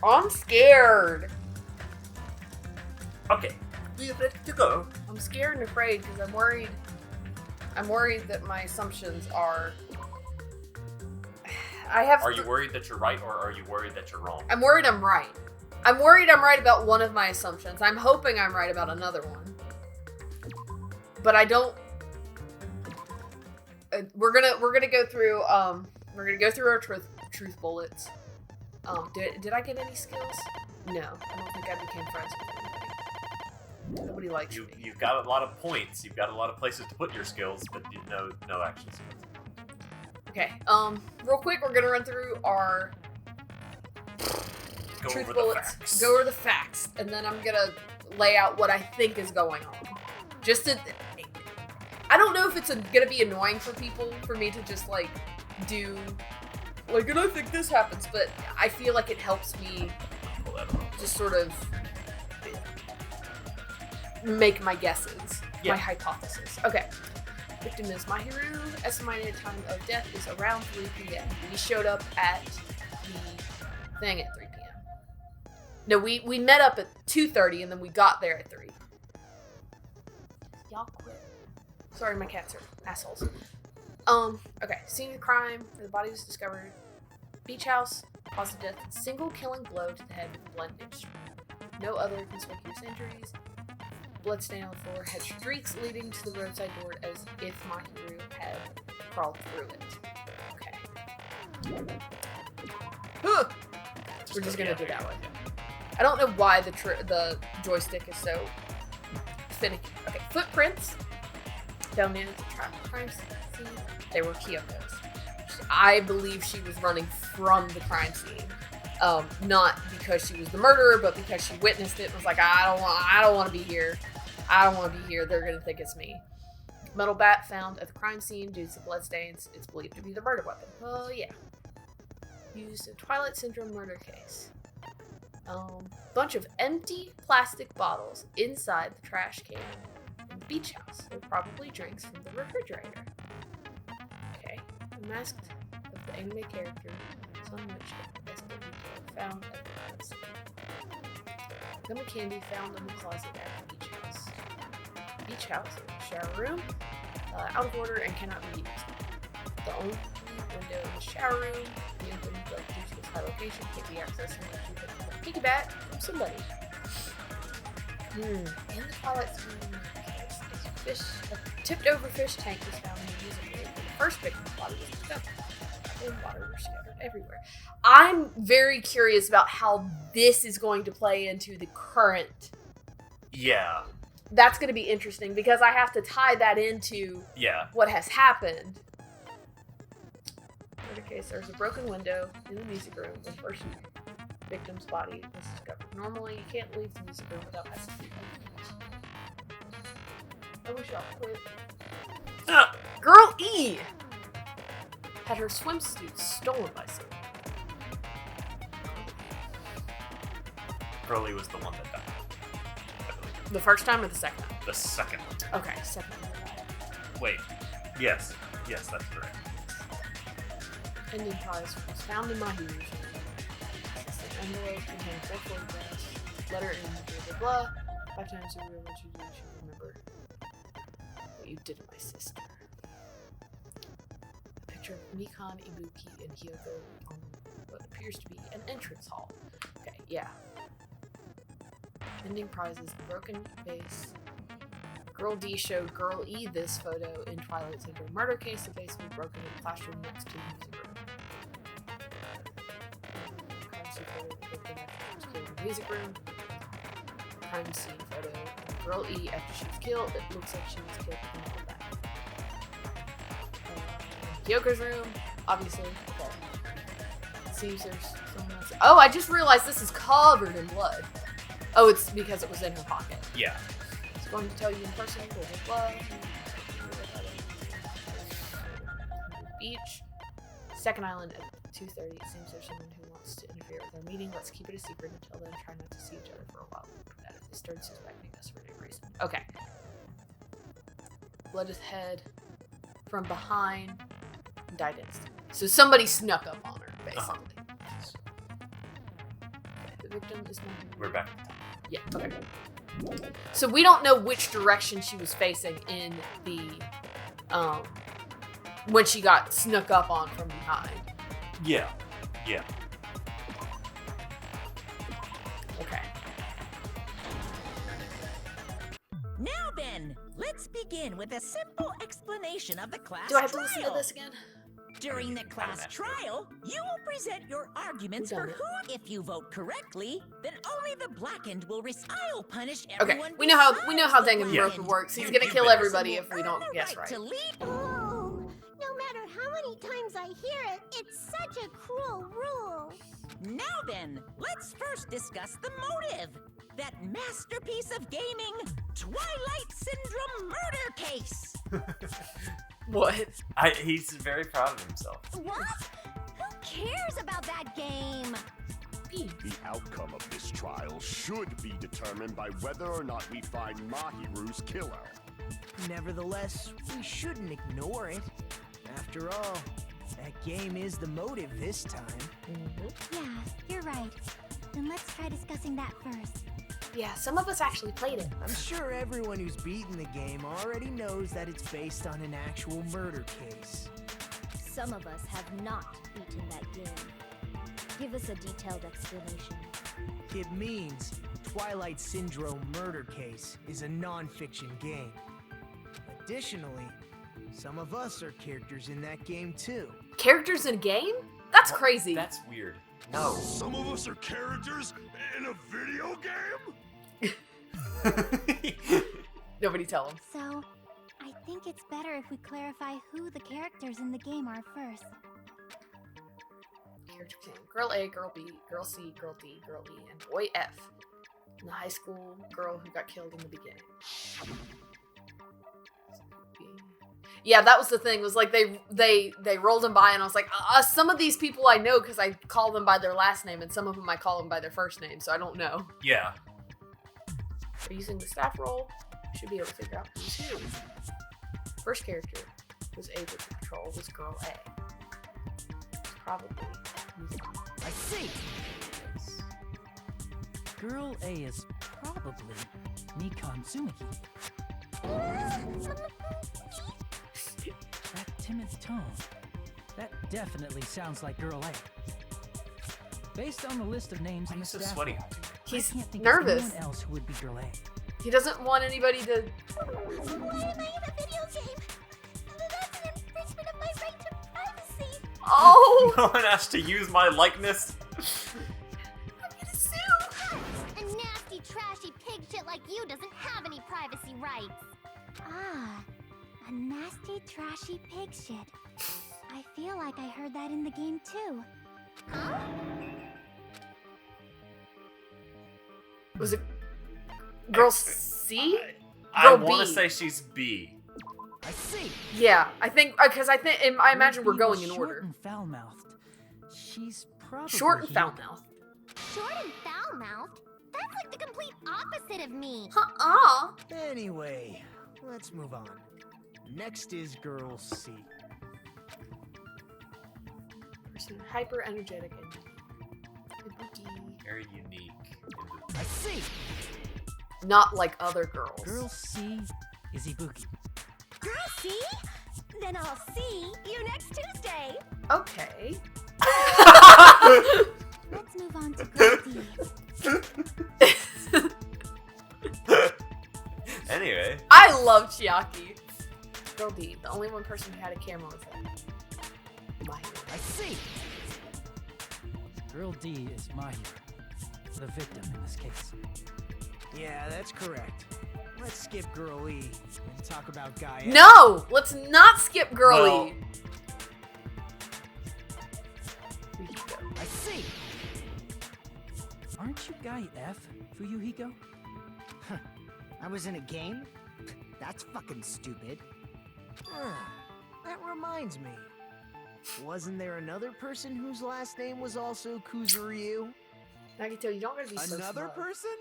I'm scared. Okay, we're ready to go. I'm scared and afraid because I'm worried. I'm worried that my assumptions are. Are you worried that you're right, or are you worried that you're wrong? I'm worried I'm right. I'm worried I'm right about one of my assumptions. I'm hoping I'm right about another one. But I don't. We're gonna go through our truth bullets. Did I get any skills? No, I don't think I became friends with anybody. Nobody likes me. You've got a lot of points. You've got a lot of places to put your skills, but no action skills. Okay. Real quick, we're gonna run through our truth bullets. Go over the facts, and then I'm gonna lay out what I think is going on. Just to. I don't know if it's gonna be annoying for people for me to just do and I think this happens, but I feel like it helps me just sort of make my guesses, my hypothesis. Okay. Victim is Mahiru. Estimated time of death is around 3 p.m. We showed up at the thing at 3 p.m. No, we met up at 2:30 and then we got there at 3. Y'all quit. Sorry, my cats are assholes. Okay. Scene of crime. The body was discovered. Beach house. Cause of death. Single killing blow to the head with blood instrument. No other conspicuous injuries. Blood stain on the floor. Had streaks leading to the roadside door as if Mahiru had crawled through it. Okay. We're just gonna do that one. I don't know why the joystick is so finicky. Okay. Footprints. Down near the crime scene. They were Kyoko's. I believe she was running from the crime scene. Not because she was the murderer, but because she witnessed it and was like, I don't want to be here. I don't want to be here. They're going to think it's me. Metal bat found at the crime scene due to bloodstains. It's believed to be the murder weapon. Well, yeah. Used in Twilight Syndrome murder case. Bunch of empty plastic bottles inside the trash can in the beach house. They're probably drinks from the refrigerator. Okay. The mask of the anime character, some which is found at the crime scene. Gummy candy found in the closet at the beach house. Beach house, shower room, out of order and cannot be used. The only window in the shower room, the open but due to its high location, can't be accessed unless you pick a piggyback from somebody. In the Twilight Syndrome, a tipped over fish tank was found in the music room. The first victim's body was discovered. And water were scattered everywhere. I'm very curious about how this is going to play into the current. Yeah. That's going to be interesting because I have to tie that into what has happened. In the case, there's a broken window in the music room when the first victim's body was discovered. Normally, you can't leave the music room without messing with it. I wish y'all quit. Girl E had her swimsuit stolen by someone. Curly was the one that died. The first time or the second time? The second one. Okay, second time. Wait. Yes, that's correct. Ending prize was found in my huge. An envelope containing 4 photographs. Letter in blah blah blah. 5 times over what you do, you should remember what you did to my sister. A picture of Mikan, Ibuki, and Hyoko on what appears to be an entrance hall. Okay, yeah. Ending prizes, the broken vase. Girl D showed Girl E this photo in Twilight Syndrome murder case. The vase was broken in the classroom next to the music room. Crime scene photo, the victim after she was killed in the music room. Crime scene photo of Girl E after she was killed. It looks like she was killed in the back. Kyoko's room, obviously. Okay. It seems there's someone else. Oh, I just realized this is covered in blood. Oh, it's because it was in her pocket. Yeah. It's going to tell you in person, blah, blah, blah. Beach. Second island at 2:30. It seems there's someone who wants to interfere with our meeting. Let's keep it a secret until then. Try not to see each other for a while. They started suspecting us for no reason. Okay. Blooded head from behind. Died instantly. So somebody snuck up on her, basically. victim is Mahi? We're back at the top. Yeah, okay. So we don't know which direction she was facing in the, when she got snuck up on from behind. Yeah. Yeah. Okay. Now then, let's begin with a simple explanation of the class Do I have to trial. listen to this again? During the class trial, you will present your arguments Who done for it? who. If you vote correctly, then only the blackened will I'll punish Okay, everyone. we know how besides the Danganronpa blackened. works. He's You- gonna you've kill been everybody if we Earn don't the guess right right. to lead. Oh, no matter how many times I hear it, it's such a cruel rule. Now then, let's first discuss the motive. That masterpiece of gaming, Twilight Syndrome murder case. What? He's very proud of himself. What? Who cares about that game? The outcome of this trial should be determined by whether or not we find Mahiru's killer. Nevertheless, we shouldn't ignore it. After all, that game is the motive this time. Yeah, you're right. Then let's try discussing that first. Yeah, some of us actually played it. I'm sure everyone who's beaten the game already knows that it's based on an actual murder case. Some of us have not beaten that game. Give us a detailed explanation. It means Twilight Syndrome Murder Case is a non-fiction game. Additionally, some of us are characters in that game too. Characters in a game? That's What? crazy. That's weird. No. Some of us are characters in a video game? Nobody tell him. So, I think it's better if we clarify who the characters in the game are first. Character name. Girl A, Girl B, Girl C, Girl D, Girl E, and Boy F. And the high school girl who got killed in the beginning. Yeah, that was the thing. Was like they rolled them by, and I was like, some of these people I know because I call them by their last name, and some of them I call them by their first name, so I don't know. Yeah. We're using the staff roll. Should be able to figure out who's who. First character was able to control was Girl A. Probably. I see. Girl A is probably Nikon Tsumiki. That timid tone. That definitely sounds like Girl A. Based on the list of names Why in are the you so staff sweaty? roll, He's I can't think nervous. of anyone else who would be Girl A. He doesn't want anybody to. Why am I in a video game? That's an infringement of my right to privacy. Oh! No one asked to use my likeness. I'm gonna sue! A nasty, trashy pig shit like you doesn't have any privacy rights. Ah, a nasty, trashy pig shit. I feel like I heard that in the game too. Huh? Was it Girl C? I Girl want to B. say she's B. I see. Yeah, I think because I imagine we're Girl going B in was order. Short and foul-mouthed. She's probably Short and Hiyoko. foul-mouthed. Short and foul-mouthed? That's like the complete opposite of me. Uh-uh. Anyway, let's move on. Next is Girl C. Person hyper energetic and spooky. Very unique. I see. Not like other girls. Girl C is Ibuki. Girl, see? Then I'll see you next Tuesday. Okay. Let's move on to Girl D. Anyway. I love Chiaki. Girl D, the only one person who had a camera was her. My hero. I see. Girl D is my hero. The victim in this case. Yeah, that's correct. Let's skip Girl E and talk about Guy F. No! Let's not skip Girl Well- E. I see. Aren't you Guy F, Fuyuhiko? I was in a game? That's fucking stupid. That reminds me. Wasn't there another person whose last name was also Kuzuryu? Nagito, you don't gotta be so Another smug. person?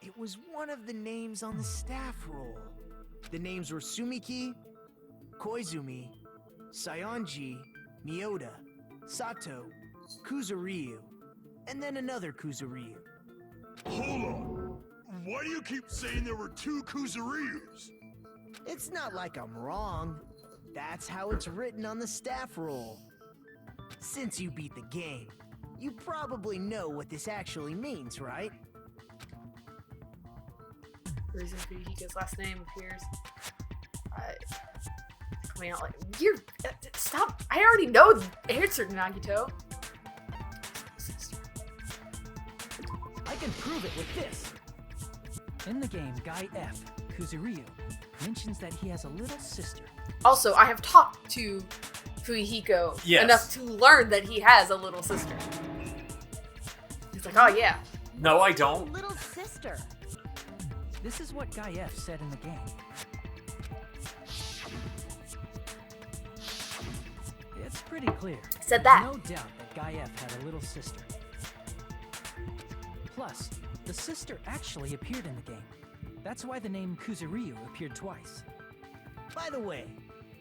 It was one of the names on the staff roll. The names were Sumiki, Koizumi, Sayonji, Miyoda, Sato, Kuzuryu, and then another Kuzuryu. Hold on. Why do you keep saying there were 2 Kuzuryus? It's not like I'm wrong. That's how it's written on the staff roll. Since you beat the game, you probably know what this actually means, right? The reason Fuyuhiko's last name appears coming out like you're stop. I already know the answer, Nagito. I can prove it with this. In the game, Guy F, Kuzuryu, mentions that he has a little sister. Also, I have talked to Fuyuhiko enough to learn that he has a little sister. He's like, oh yeah. No, I don't. Little sister. This is what Guy F said in the game. It's pretty clear. Said that. There's no doubt that Guy F had a little sister. Plus, the sister actually appeared in the game. That's why the name Kuzuryu appeared twice. By the way,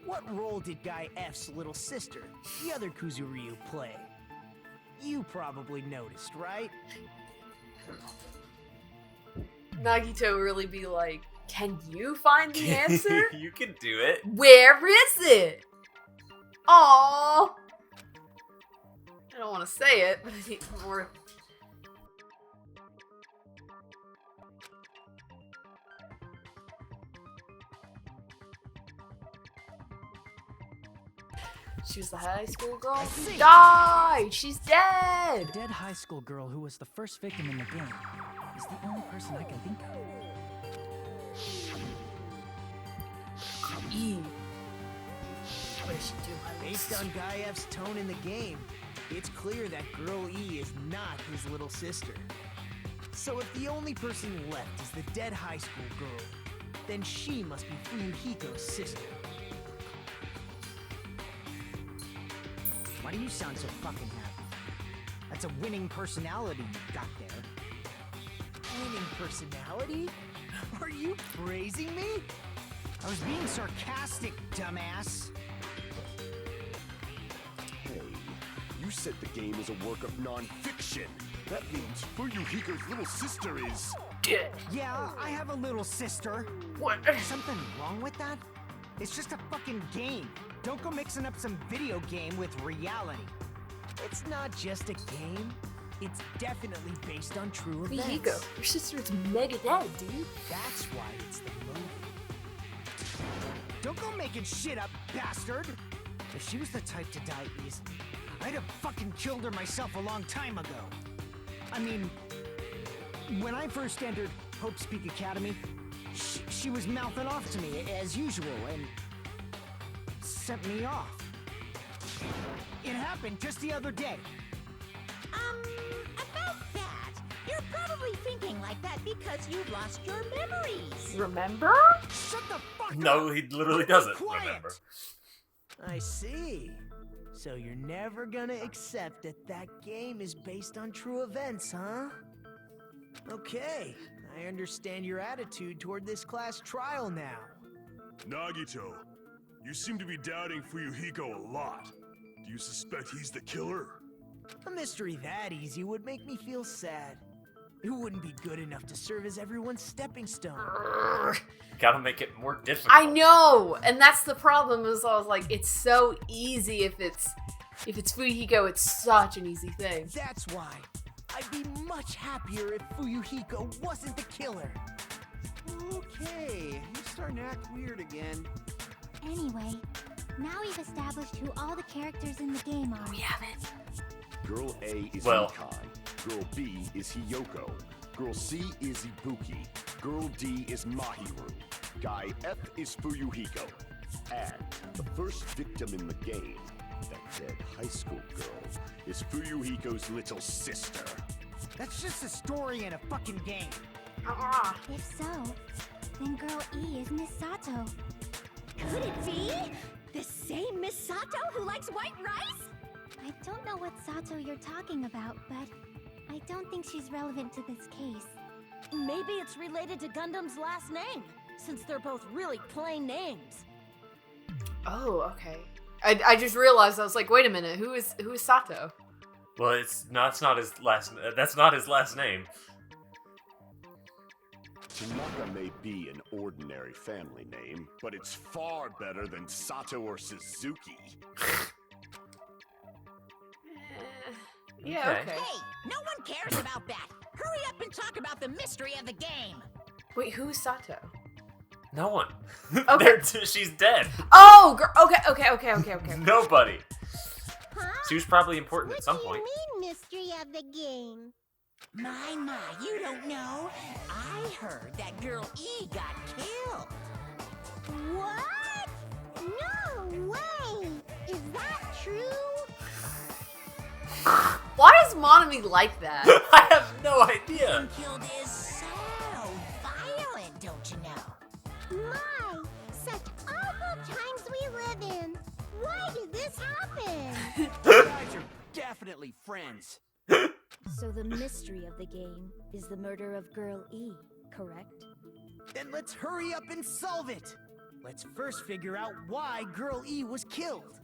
what role did Guy F's little sister, the other Kuzuryu, play? You probably noticed, right? Nagito really be like, can you find the answer? You can do it. Where is it? Aww. I don't want to say it, but I need more. She was the high school girl who died. She's dead. The dead high school girl who was the first victim in the game is the only person I can think of. E. What did she do? Based on Guy F's tone in the game, it's clear that Girl E is not his little sister. So if the only person left is the dead high school girl, then she must be Fuyuhiko's sister. Why do you sound so fucking happy? That's a winning personality you've got there. Winning personality? Are you praising me? I was being sarcastic, dumbass. Hey, you said the game is a work of non-fiction. That means Fuyuhiko's little sister is... Dead. Yeah, I have a little sister. What? Something wrong with that? It's just a fucking game. Don't go mixing up some video game with reality. It's not just a game. It's definitely based on true events. Fuyuhiko, your sister is mega dead, dude. That's why it's the movie. Don't go making shit up, bastard! If she was the type to die easily, I'd have fucking killed her myself a long time ago. I mean, when I first entered Hope's Peak Academy, she was mouthing off to me as usual and sent me off. It happened just the other day. About that, you're probably thinking like that because you've lost your memories. Remember? Shut the fuck up! No, he literally doesn't Quiet! remember. I see. So you're never gonna accept that that game is based on true events, huh? Okay, I understand your attitude toward this class trial now. Nagito, you seem to be doubting Fuyuhiko a lot. Do you suspect he's the killer? A mystery that easy would make me feel sad. It wouldn't be good enough to serve as everyone's stepping stone. Urgh. Gotta make it more difficult. I know, and that's the problem. Is I was like, it's so easy if it's Fuyuhiko. It's such an easy thing. That's why I'd be much happier if Fuyuhiko wasn't the killer. Okay, you're starting to act weird again. Anyway, now we've established who all the characters in the game are. We haven't. Girl A is Well. Mikai. Girl B is Hiyoko. Girl C is Ibuki. Girl D is Mahiru. Guy F is Fuyuhiko. And the first victim in the game, that dead high school girl, is Fuyuhiko's little sister. That's just a story in a fucking game. If so, then Girl E is Miss Sato. Could it be the same Miss Sato who likes white rice? I don't know what Sato you're talking about, but I don't think she's relevant to this case. Maybe it's related to Gundam's last name, since they're both really plain names. Oh, okay. I just realized I was like, wait a minute, who is Sato? Well, that's not his last name. Tanaka may be an ordinary family name, but it's far better than Sato or Suzuki. Yeah, okay. Hey, no one cares about that. Hurry up and talk about the mystery of the game. Wait, who's Sato? No one. Okay. She's dead. Oh, okay. Nobody. Huh? She was probably important What at some do point. you mean, mystery of the game? My, you don't know. I heard that girl E got killed. What? No way! Is that true? Why is Monami like that? I have no idea. Being killed is so violent, don't you know? My, such awful times we live in. Why did this happen? You guys are definitely friends. So the mystery of the game is the murder of Girl E, correct? Then let's hurry up and solve it. Let's first figure out why Girl E was killed.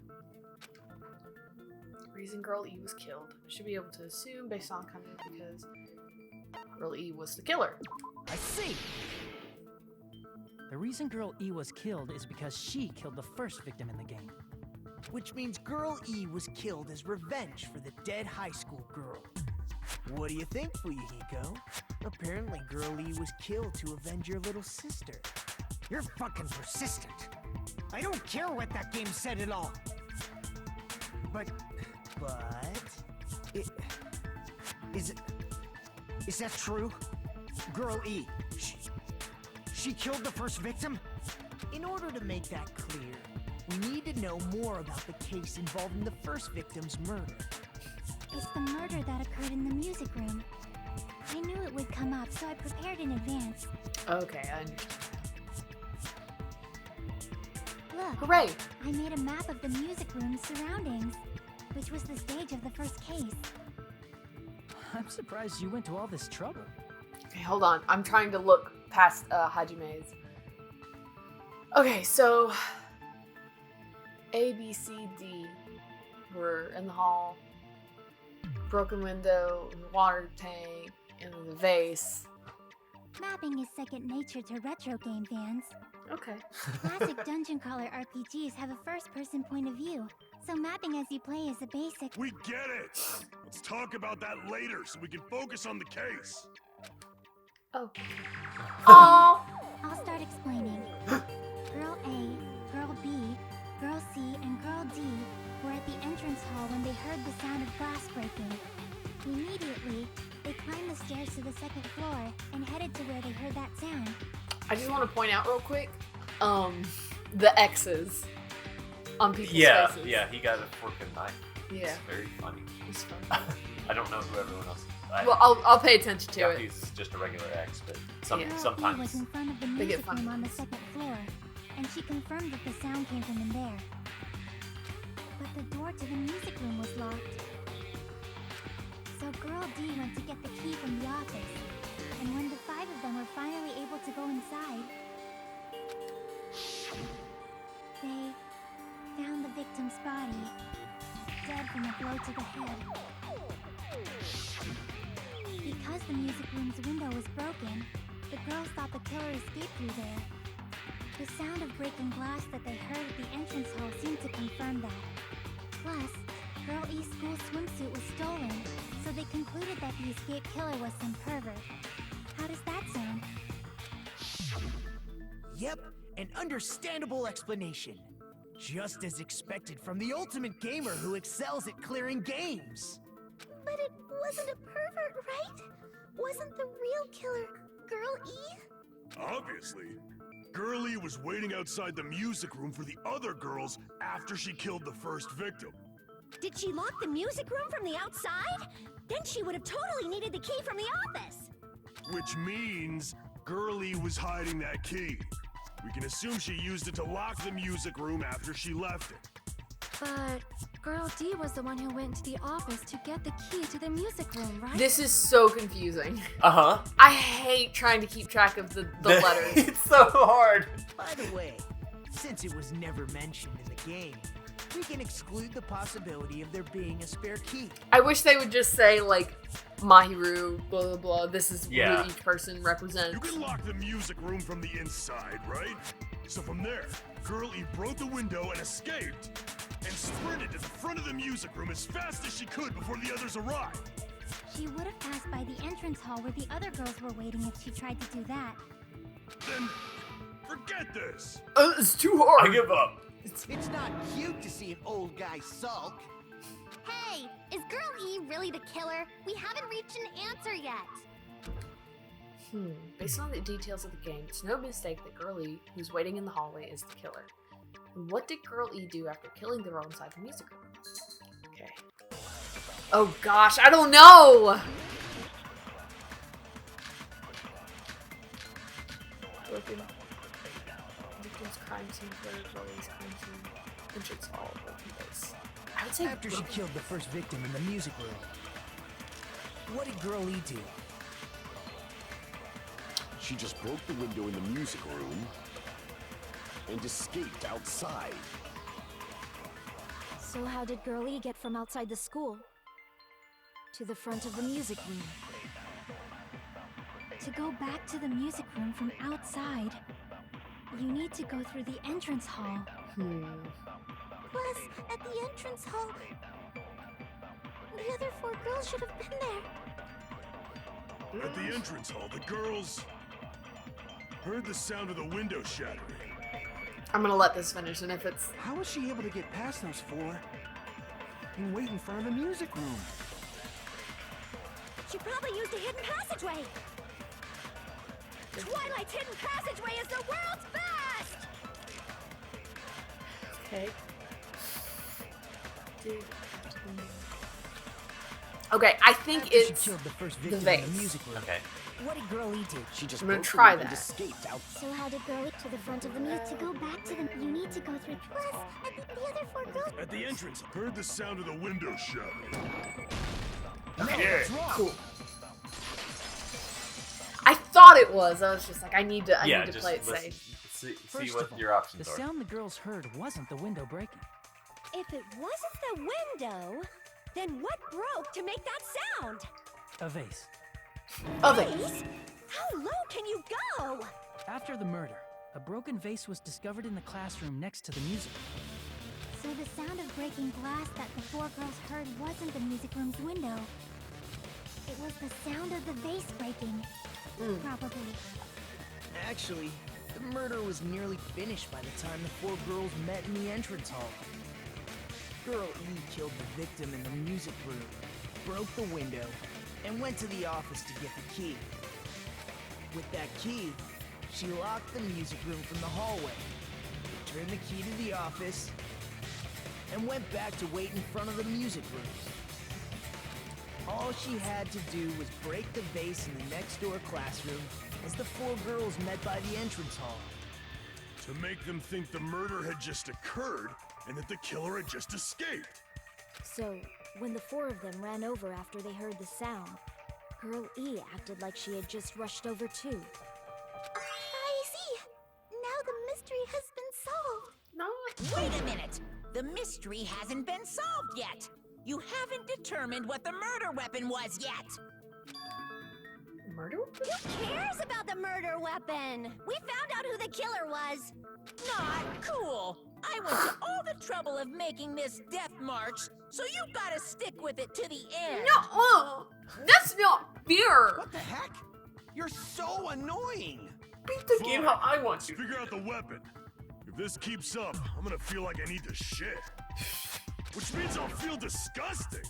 Reason Girl E was killed. Should be able to assume based on kind of because Girl E was the killer. I see. The reason Girl E was killed is because she killed the first victim in the game. Which means Girl E was killed as revenge for the dead high school girl. What do you think, Fuyuhiko? Apparently Girl E was killed to avenge your little sister. You're fucking persistent. I don't care what that game said at all. But... Is that true? Girl E, she killed the first victim? In order to make that clear, we need to know more about the case involving the first victim's murder. It's the murder that occurred in the music room. I knew it would come up, so I prepared in advance. Okay, I understand. Look, Hooray! I made a map of the music room's surroundings, which was the stage of the first case. I'm surprised you went to all this trouble. Okay, hold on. I'm trying to look past Hajime's. Okay, so A, B, C, D were in the hall. Broken window, water tank, and the vase. Mapping is second nature to retro game fans. Okay. Classic dungeon crawler RPGs have a first-person point of view, so mapping as you play is a basic. We get it! Let's talk about that later so we can focus on the case. Oh. Oh. I'll start explaining. Girl A, Girl B, Girl C, and Girl D were at the entrance hall when they heard the sound of glass breaking. Immediately, they climbed the stairs to the second floor and headed to where they heard that sound. I just want to point out real quick, the X's on people's faces. Yeah, he got a fork and knife. Yeah. It's very funny. It's fun. I don't know who everyone else is. Well, I'll pay attention to it. He's just a regular X, but Yeah. Girl E was sometimes. in front of the They get music funny room on the ones. second floor, and she confirmed that the sound came from in there. But the door to the music room was locked. So Girl D went to get the key from the office, and when the five of them were finally able to go inside, they found the victim's body, dead from a blow to the head. Because the music room's window was broken, the girls thought the killer escaped through there. The sound of breaking glass that they heard at the entrance hall seemed to confirm that. Plus, Girl E's school swimsuit was stolen, so they concluded that the escaped killer was some pervert. How does that sound? Yep, an understandable explanation. Just as expected from the ultimate gamer who excels at clearing games. But it wasn't a pervert, right? Wasn't the real killer Girl E? Obviously. Girlie was waiting outside the music room for the other girls after she killed the first victim. Did she lock the music room from the outside? Then she would have totally needed the key from the office. Which means Girlie was hiding that key. We can assume she used it to lock the music room after she left it. But Girl D was the one who went to the office to get the key to the music room, right? This is so confusing. Uh-huh. I hate trying to keep track of the letters. It's so hard. By the way, since it was never mentioned in the game, we can exclude the possibility of there being a spare key. I wish they would just say, like, Mahiru, blah, blah, blah. This is Yeah. who each person represents. You can lock the music room from the inside, right? So from there, Girl E broke the window and escaped, and sprinted to the front of the music room as fast as she could before the others arrived. She would have passed by the entrance hall where the other girls were waiting if she tried to do that. Then, forget this. It's too hard. I give up. It's not cute to see an old guy sulk. Hey, is Girl E really the killer? We haven't reached an answer yet. Based on the details of the game, it's no mistake that Girl E, who's waiting in the hallway, is the killer. And what did Girl E do after killing the girl inside the music room? Okay. Oh gosh, I don't know! Broken victim's crime scene, Girl E's crime scene, entrance hall, broken place. I would say After she killed the first victim in the music room, what did Girl E do? She just broke the window in the music room and escaped outside. So how did Girl E get from outside the school to the front of the music room? To go back to the music room from outside, you need to go through the entrance hall. Plus, at the entrance hall, the other 4 girls should have been there. At the entrance hall, the girls heard the sound of the window shattering. I'm gonna let this finish, and if it's... How was she able to get past those 4 and wait in front of the music room? She probably used a hidden passageway. Twilight's hidden passageway is the world's best! Okay. Dude. Okay, I think After it's she killed the first the victim in the vase. music room. Okay. What did Girl E do? She just I'm gonna broke the try window and that. escaped out. So how did Girl E to the front of the music? To go back to the... You need to go through... Plus, the other 4 girls... At the entrance, heard the sound of the window shattering. No, that's wrong. Cool. I thought it was. I was just like, I need to Just play it listen, safe. see First what of all, your options the are. sound the girls heard wasn't the window breaking. If it wasn't the window, then what broke to make that sound? A vase. Oh, they. How low can you go? After the murder, a broken vase was discovered in the classroom next to the music room. So the sound of breaking glass that the 4 girls heard wasn't the music room's window. It was the sound of the vase breaking. Probably. Actually, the murder was nearly finished by the time the 4 girls met in the entrance hall. Girl E killed the victim in the music room, broke the window, and went to the office to get the key. With that key, she locked the music room from the hallway, returned the key to the office, and went back to wait in front of the music room. All she had to do was break the vase in the next door classroom as the 4 girls met by the entrance hall. To make them think the murder had just occurred and that the killer had just escaped. So, when the 4 of them ran over after they heard the sound, Girl E acted like she had just rushed over too. I see. Now the mystery has been solved. No. Wait a minute! The mystery hasn't been solved yet! You haven't determined what the murder weapon was yet! Murder? Who cares about the murder weapon? We found out who the killer was. Not cool! I went to all the trouble of making this death march, so you gotta stick with it to the end! No, that's not fair. What the heck? You're so annoying! Beat the game how I want to. Figure out the weapon. If this keeps up, I'm gonna feel like I need to shit. Which means I'll feel disgusting.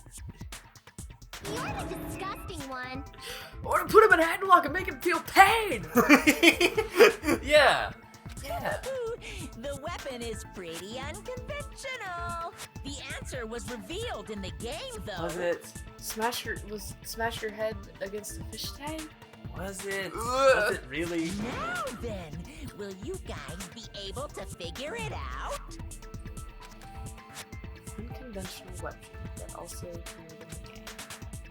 You're the disgusting one. I want to put him in a headlock and make him feel pain. Yeah. The weapon is pretty unconventional. The answer was revealed in the game, though. Was it? Smash your head against a fish tank? Was it? Ugh. Was it really? Now then, will you guys be able to figure it out? Unconventional weapon that also appeared in the game.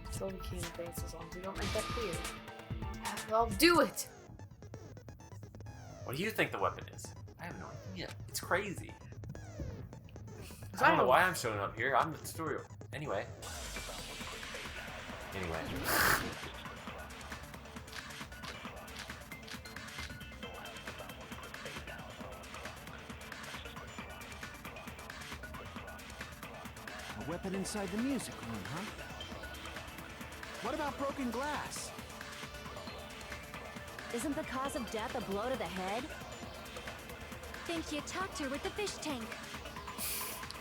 Until we can advance as long as we don't make that clear. Well, do it! What do you think the weapon is? I have no idea. It's crazy. I don't know why I'm showing up here. I'm the tutorial. Anyway. A weapon inside the music room, huh? What about broken glass? Isn't the cause of death a blow to the head? Think you attacked her with the fish tank.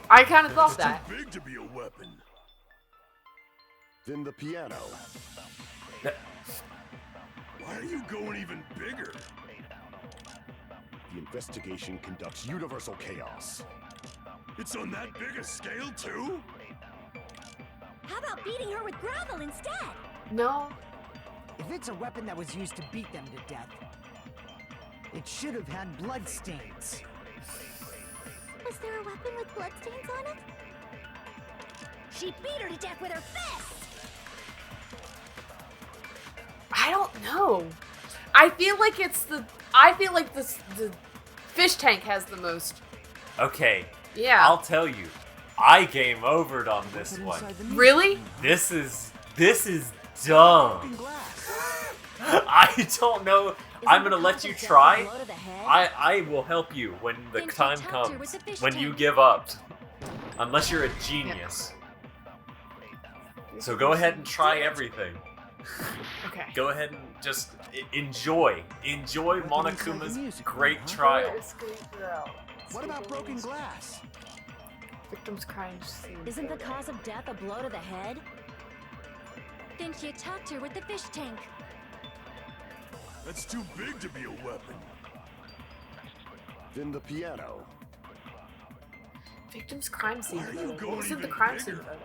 I kind of thought that. Too big to be a weapon. Then the piano. Why are you going even bigger? The investigation conducts universal chaos. It's on that big a scale, too? How about beating her with gravel instead? No. If it's a weapon that was used to beat them to death, it should have had blood stains. Was there a weapon with bloodstains on it? She beat her to death with her fist! I don't know. I feel like the fish tank has the most. Okay. Yeah. I'll tell you. I game overed on this one. Really? This is dumb. I don't know. I'm gonna let you try. I will help you when the time comes. When you give up. Unless you're a genius. So go ahead and try everything. Okay. Go ahead and just enjoy. Enjoy Monokuma's great trial. What about broken glass? Victim's crime scene. Isn't the cause of death a blow to the head? Think she attacked her with the fish tank. That's too big to be a weapon. Then the piano. Victim's crime scene Why are you photo. going What was in the even crime bigger? scene photo?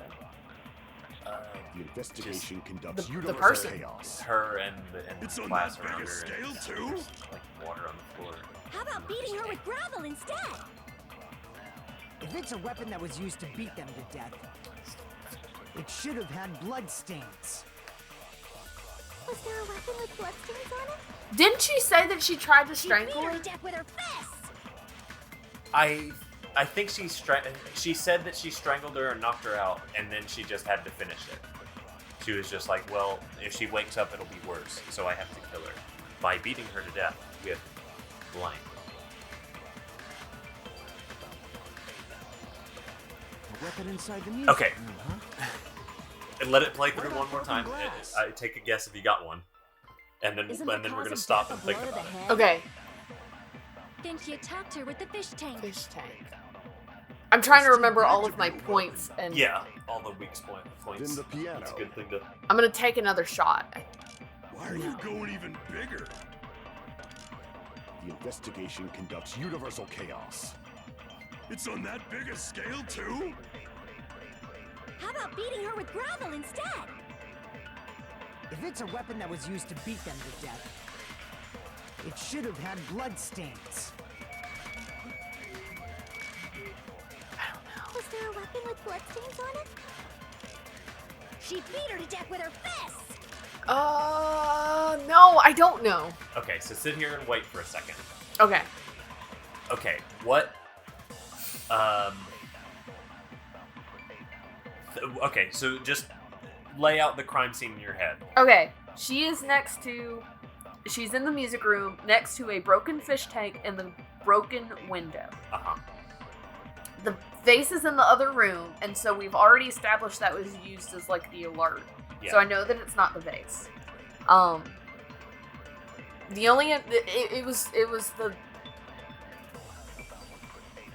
The investigation conducts the universal person. It's chaos. her and the It's on class that big around a her. scale, and too? there's, like water on the floor. How about beating her with gravel instead? If it's a weapon that was used to beat them to death, it should have had blood stains. Was there a weapon with bloodstains on it? Didn't she say that she tried to She strangle beat her her? to death with her fist! I think she said that she strangled her and knocked her out, and then she just had to finish it. She was just like, well, if she wakes up, it'll be worse, so I have to kill her by beating her to death with blind. A weapon inside the music Okay. room, huh? And let it play through What one about more time. broken glass? Take a guess if you got one, and then Isn't we're the cause gonna of stop death and a think blow to the about it. head? Okay. Think she attacked her with the fish tank. Fish tank. I'm trying to remember all of my points, and Yeah, all the weak points. Then the piano. It's a good thing to. I'm gonna take another shot. Why are you going even bigger? The investigation conducts universal chaos. It's on that big a scale, too? How about beating her with gravel instead? If it's a weapon that was used to beat them to death, it should have had blood stains. Was there a weapon with bloodstains on it? She beat her to death with her fist! No, I don't know. Okay, so sit here and wait for a second. Okay. Okay, what? Okay, so just lay out the crime scene in your head. Okay. She's in the music room next to a broken fish tank and the broken window. Uh huh. The vase is in the other room, and so we've already established that was used as like the alert. Yeah. So I know that it's not the vase. The only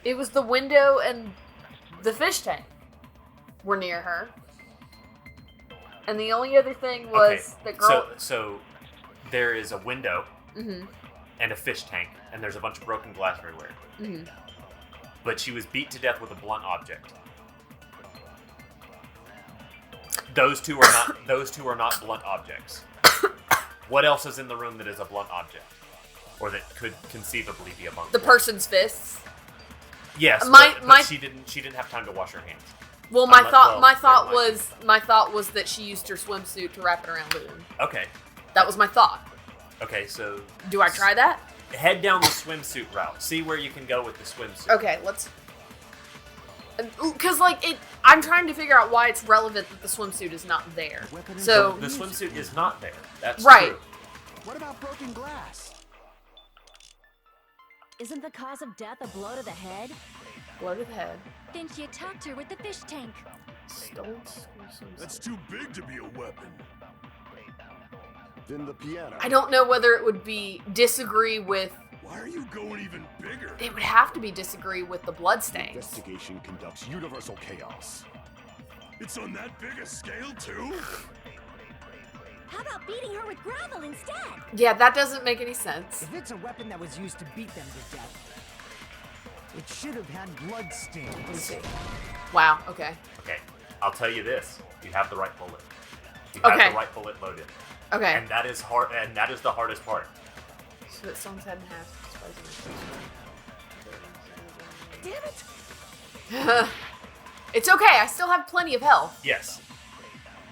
it was the window and the fish tank were near her. And the only other thing was the girl. So there is a window Mhm. and a fish tank, and there's a bunch of broken glass everywhere. Mhm. But she was beat to death with a blunt object. Those two are not blunt objects. What else is in the room that is a blunt object, or that could conceivably be a blunt? The person's fists. Yes, My- but my- she didn't have time to wash her hands. Well, my Unless- thought well, my thought was that she used her swimsuit to wrap it around Boone. Okay. That was my thought. Okay, so Do I try that? head down the swimsuit route. See where you can go with the swimsuit. Okay, let's. Because, like, I'm trying to figure out why it's relevant that the swimsuit is not there. So, The swimsuit is not there. That's right. true. What about broken glass? Isn't the cause of death a blow to the head? Blow to the head. Then she attacked her with the fish tank. Stolen school swimsuit. That's too big to be a weapon. Then the piano. I don't know whether it would be disagree with. Why are you going even bigger? It would have to be disagree with the bloodstains. Investigation conducts universal chaos. It's on that big a scale, too? How about beating her with gravel instead? Yeah, that doesn't make any sense. If it's a weapon that was used to beat them to death, it should have had blood stains. Let's see. Wow. Okay. Okay, I'll tell you this: you have the right bullet. You have Okay. the right bullet loaded, Okay. and that is hard. And that is the hardest part. So that someone's head in half. Damn it! It's okay. I still have plenty of health. Yes.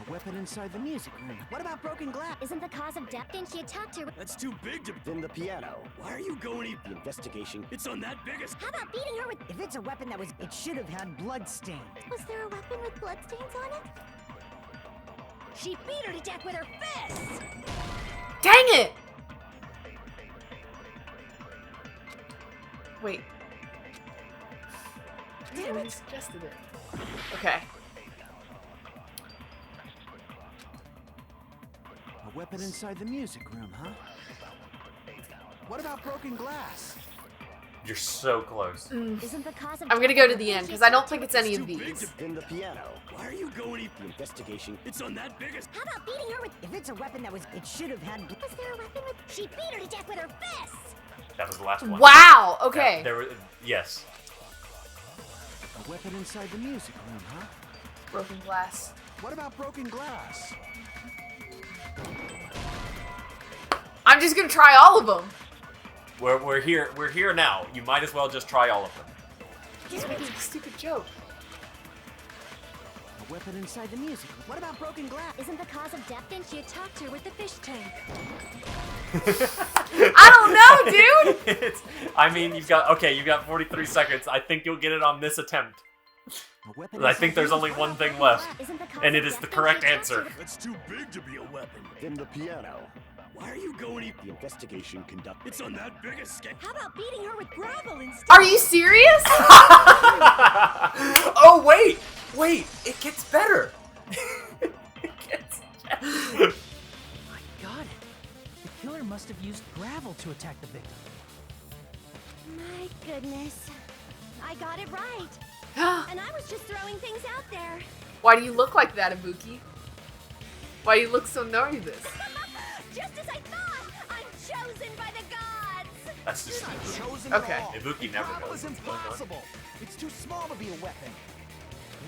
A weapon inside the music room. What about broken glass? Isn't the cause of death? Then she attacked her. That's too big to... Then the piano. Why are you going even... The investigation. It's on that big a... How about beating her with? If it's a weapon that was, it should have had blood stains. Was there a weapon with bloodstains on it? She beat her to death with her fists! Dang it! Wait. Damn We it! suggested it. Okay. A weapon inside the music room, huh? What about broken glass? You're so close. Isn't the cause of I'm gonna death go to a the blow end because I don't think it's any of these. Then the piano. Why are you going even... The investigation. It's on that big a... How about beating her with? If it's a weapon that was, it should have had. Was there a weapon with? She beat her to death with her fists. That was the last one. Wow. Okay. There were, yes. A weapon inside the music room, huh? Broken glass. What about broken glass? I'm just gonna try all of them. We're here. We're here now. You might as well just try all of them. He's making a stupid joke. A weapon inside the music room. What about broken glass? Isn't the cause of death? Then she attacked her with the fish tank. I don't know, dude. I mean, you've got 43 seconds. I think you'll get it on this attempt. A weapon I think there's only one thing left, Isn't the cause and of it is death? the Then correct she attacked answer. her That's too big to be a weapon. Then the piano. Why are you going even... The investigation conducted. It's on that big a scale. How about beating her with gravel instead? Are you serious? Oh wait, it gets better. It gets better. I got it. The killer must have used gravel to attack the victim. My goodness. I got it right. And I was just throwing things out there. Why do you look like that, Ibuki? Why do you look so nervous? Just as I thought, I'm chosen by the gods. That's just Chosen Okay. at all. Ibuki never Gravel goes. is impossible. It's too small to be a weapon.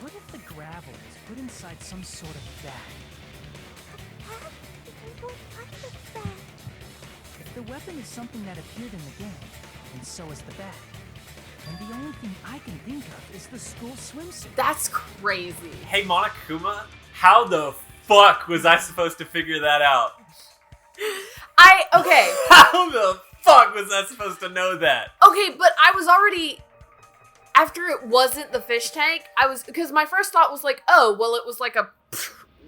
What if the gravel was put inside some sort of bag? If the weapon is something that appeared in the game, and so is the bag, then the only thing I can think of is the school swimsuit. That's crazy. Hey Monokuma, how the fuck was I supposed to figure that out? Okay. How the fuck was I supposed to know that? Okay, but I was already, after it wasn't the fish tank, because my first thought was like, oh, well, it was like a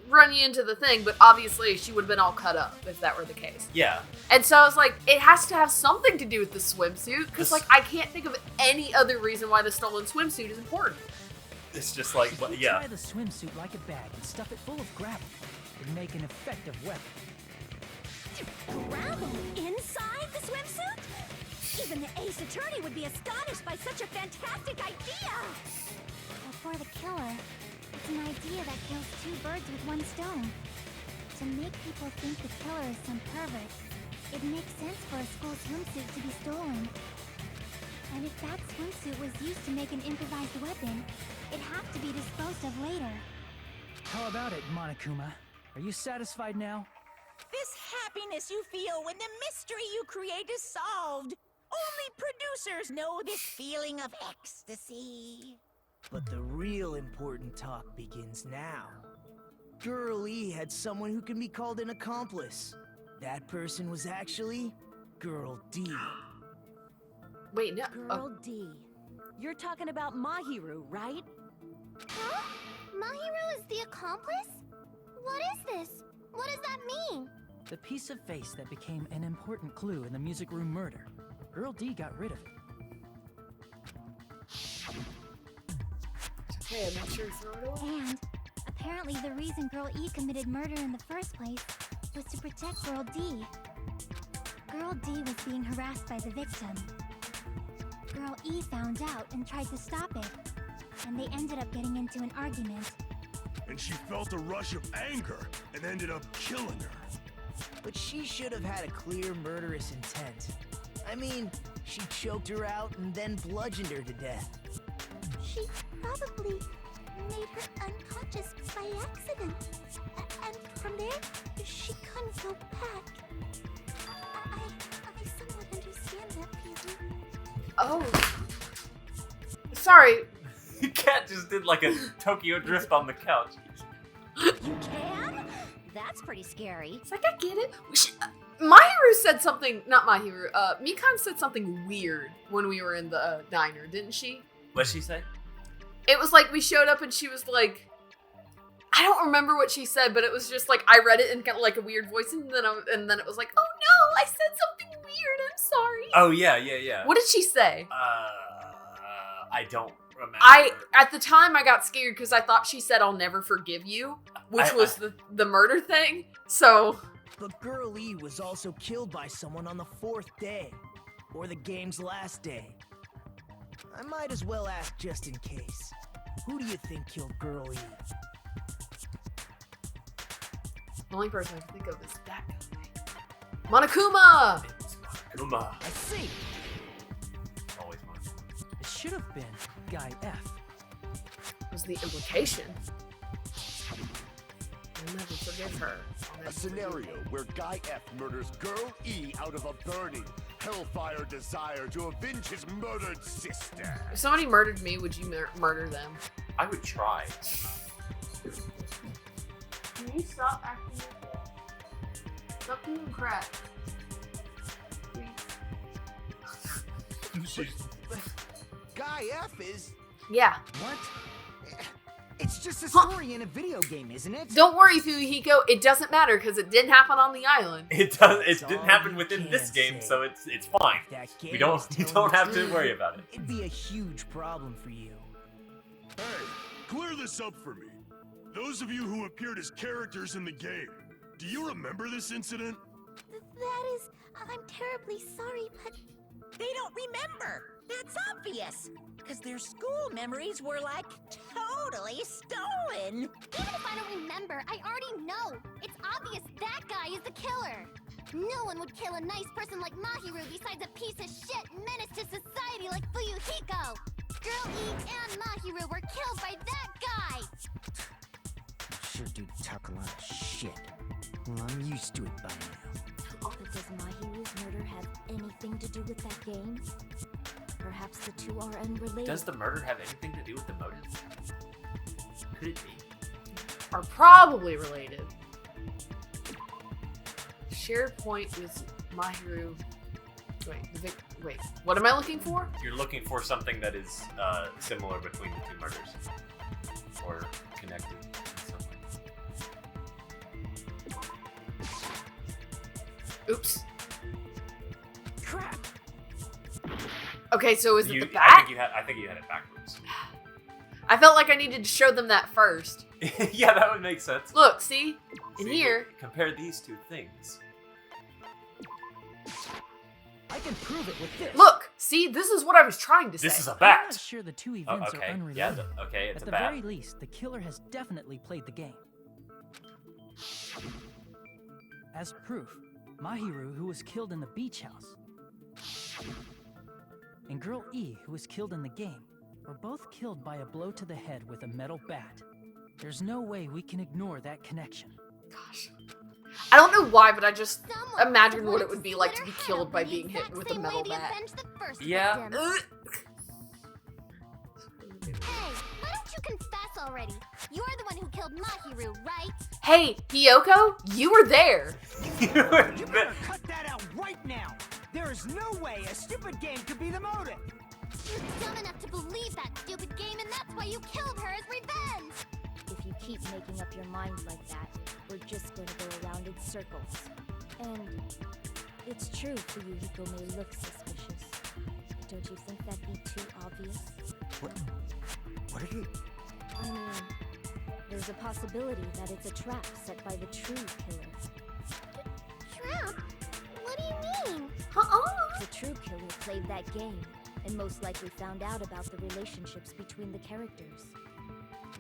run you into the thing, but obviously she would have been all cut up if that were the case. Yeah. And so I was like, it has to have something to do with the swimsuit, because This- like I can't think of any other reason why the stolen swimsuit is important. It's just like, If you yeah. try the swimsuit like a bag and stuff it full of gravel, it'd make an effective weapon. Gravel inside the swimsuit? Even the ace attorney would be astonished by such a fantastic idea. Well, for the killer, it's an idea that kills two birds with one stone. To make people think the killer is some pervert, it makes sense for a school swimsuit to be stolen. And if that swimsuit was used to make an improvised weapon, it'd have to be disposed of later. How about it, Monokuma? Are you satisfied now? This happiness you feel when the mystery you create is solved. Only producers know this feeling of ecstasy. But the real important talk begins now. Girl E had someone who can be called an accomplice. That person was actually Girl D. Wait, no. Girl D. You're talking about Mahiru, right? Huh? Mahiru is the accomplice? What is this? What does that mean? The piece of face that became an important clue in the music room murder. Girl D got rid of it. Okay, make sure you throw it away. And apparently the reason Girl E committed murder in the first place was to protect Girl D. Girl D was being harassed by the victim. Girl E found out and tried to stop it, and they ended up getting into an argument. And she felt a rush of anger and ended up killing her. But she should have had a clear murderous intent. I mean, she choked her out and then bludgeoned her to death. She probably made her unconscious by accident. And from there, she couldn't go back. I somewhat understand that feeling. Oh. Sorry. Cat just did like a Tokyo drift on the couch. You can? That's pretty scary. It's like, I get it. Mahiru said something, not Mahiru, Mikan said something weird when we were in the diner, didn't she? What'd she say? It was like we showed up and she was like, I don't remember what she said, but it was just like, I read it in kind of like a weird voice, and then it was like, oh no, I said something weird, I'm sorry. Oh, yeah. What did she say? I don't remember. At the time, I got scared because I thought she said, I'll never forgive you, which was the murder thing, so... But Girl E was also killed by someone on the 4th day, or the game's last day. I might as well ask just in case. Who do you think killed Girl E? The only person I can think of is that guy. Monokuma! It's Monokuma. I see. Always Monokuma. It should have been Guy F. Was the implication. I'll never forgive her. A scenario where Guy F murders Girl E out of a burning, hellfire desire to avenge his murdered sister. If somebody murdered me, would you murder them? I would try. Can you stop acting like that? Stop doing crap. Guy F is... Yeah. What? It's just a story in a video game, isn't it? Don't worry, Fuyuhiko. It doesn't matter because it didn't happen on the island. It didn't happen within this game, so it's fine. You don't have to worry about it. It'd be a huge problem for you. Hey, clear this up for me. Those of you who appeared as characters in the game, do you remember this incident? That is... I'm terribly sorry, but... They don't remember. That's obvious. Because their school memories were, like, totally stolen. Even if I don't remember, I already know. It's obvious that guy is the killer. No one would kill a nice person like Mahiru besides a piece of shit menace to society like Fuyuhiko. Girl E and Mahiru were killed by that guy. Sure do talk a lot of shit. Well, I'm used to it by now. But does Mahiru's murder have anything to do with that game? Perhaps the two are unrelated. Does the murder have anything to do with the motive? Could it be? Are probably related. Shared point with Mahiru. Wait. What am I looking for? You're looking for something that is similar between the two murders, or connected in some way. Oops. Crap. Okay, so is it the I bat? think you had it backwards. I felt like I needed to show them that first. Yeah, that would make sense. Look, see? In See, here. compare these two things. I can prove it with this. Look, see? This is what I was trying to say. This is a I'm bat. not sure the two events okay. are unrelated. Yeah, okay, it's At a the bat. very least, the killer has definitely played the game. As proof, Mahiru, who was killed in the beach house, and Girl E, who was killed in the game, were both killed by a blow to the head with a metal bat. There's no way we can ignore that connection. Gosh. I don't know why, but I just Someone imagine what wanted it would be to like split to be her killed head by up the being hit exact with a same metal way they bat. avenged the first Yeah. victim. Ugh. Hey, why don't you confess already? You're the one who killed Mahiru, right? Hey, Hiyoko, you were there. You better cut that out right now. There is no way a stupid game could be the motive. You're dumb enough to believe that stupid game, and that's why you killed her as revenge! If you keep making up your mind like that, we're just going to go around in circles. And it's true Fuyuhiko may look suspicious. Don't you think that'd be too obvious? What are you... I mean, there's a possibility that it's a trap set by the true killer. Trap? What do you mean? The true killer played that game, and most likely found out about the relationships between the characters.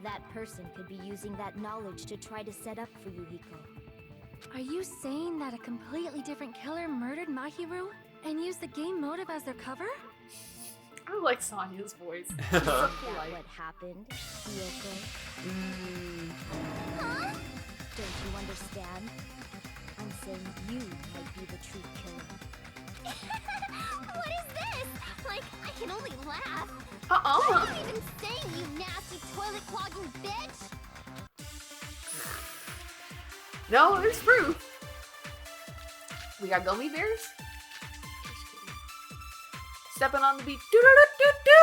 That person could be using that knowledge to try to set up Fuyuhiko. Are you saying that a completely different killer murdered Mahiru and used the game motive as their cover? I like Sonya's voice. Is that what happened, Hiyoko? Huh? Don't you understand? I'm saying you might be the true killer. What is this? Like, I can only laugh. Uh-oh. What are you even saying, you nasty toilet-clogging bitch? No, there's proof. We got gummy bears. Stepping on the beach. Do-do-do-do-do.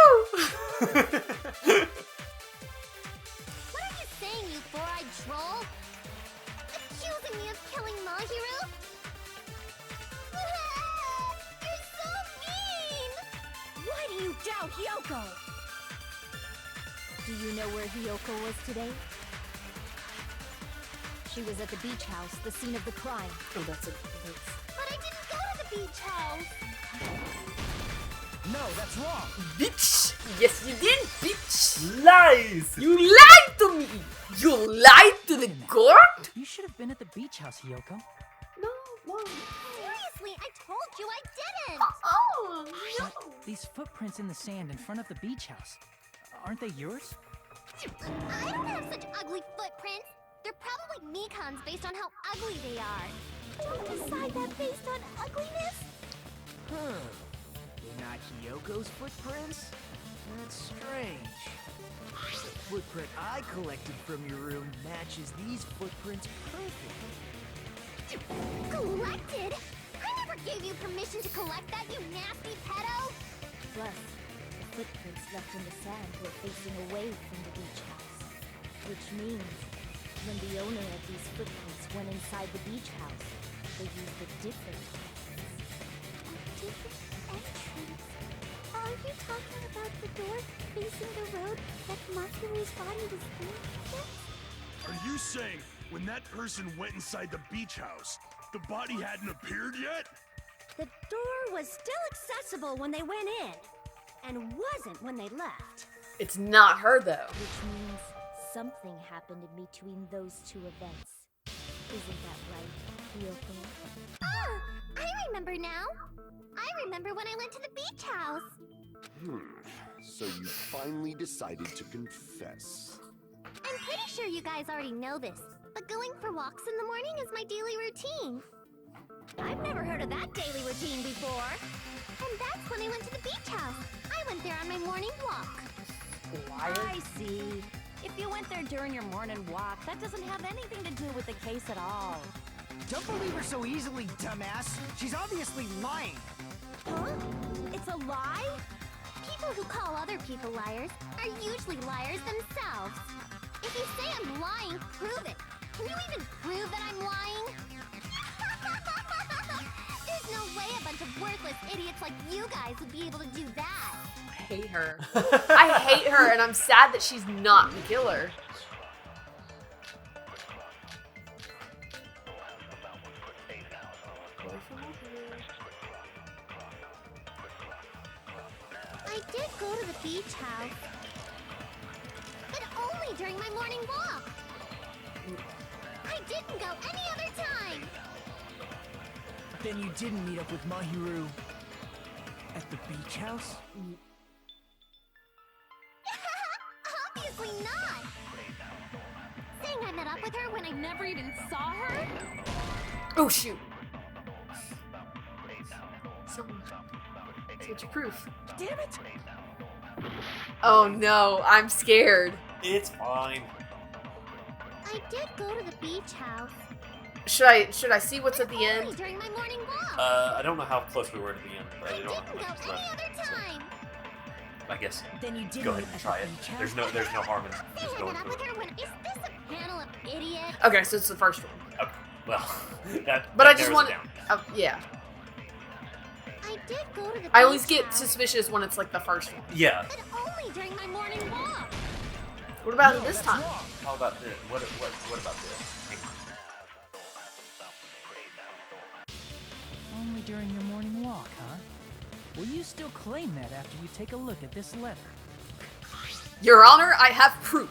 What are you saying, you four-eyed troll? Accusing me of killing Mahiru? You're so mean! Why do you doubt Hiyoko? Do you know where Hiyoko was today? She was at the beach house, the scene of the crime. Oh, that's a... But I didn't go to the beach house! No, that's wrong. Bitch! Yes, you did, bitch! Lies! You lied to me! You lied to the court? You should have been at the beach house, Hiyoko. No, no. Seriously, I told you I didn't! Oh, no. These footprints in the sand in front of the beach house, aren't they yours? I don't have such ugly footprints! They're probably Mikan's based on how ugly they are. Don't decide that based on ugliness? Huh. Not Hiyoko's footprints? That's strange. The footprint I collected from your room matches these footprints perfectly. Collected? I never gave you permission to collect that, you nasty pedo! Plus, the footprints left in the sand were facing away from the beach house. Which means, when the owner of these footprints went inside the beach house, they used a different entrance. A different entrance? Are you talking about the door facing the road that Mahiru's body was in? Are you saying when that person went inside the beach house, the body hadn't appeared yet? The door was still accessible when they went in, and wasn't when they left. It's not her, though. Which means something happened in between those two events. Isn't that right, Hiyoko? Ah! I remember now! I remember when I went to the beach house! So you finally decided to confess. I'm pretty sure you guys already know this, but going for walks in the morning is my daily routine. I've never heard of that daily routine before. And that's when I went to the beach house. I went there on my morning walk. I see. If you went there during your morning walk, that doesn't have anything to do with the case at all. Don't believe her so easily, dumbass. She's obviously lying. Huh? It's a lie? People who call other people liars are usually liars themselves. If you say I'm lying, prove it. Can you even prove that I'm lying? There's no way a bunch of worthless idiots like you guys would be able to do that. I hate her. I hate her, and I'm sad that she's not the killer. I did go to the beach house, but only during my morning walk. I didn't go any other time. Then you didn't meet up with Mahiru at the beach house? Obviously not. Saying I met up with her when I never even saw her? Oh, shoot. Someone. What's your proof? Damn it! Oh no, I'm scared. It's fine. I did go to the beach house. Should I see what's at the Only end? during my morning walk. I don't know how close we were to the end, but I I didn't don't know go how much any left. other time. I guess Then you didn't go ahead meet and at try the it. beach house? There's no harm in just Hang going up through with it. her when is this a panel of idiots? Okay, so it's the first one. Okay. Well, that. But that I just narrows want it down. I yeah. did go to the I always beach get house, suspicious when it's like the first one. Yeah. but only during my morning walk. What about No, this that's time? wrong. How about this? What about this? Hang on. Only during your morning walk, huh? Will you still claim that after you take a look at this letter? Your Honor, I have proof.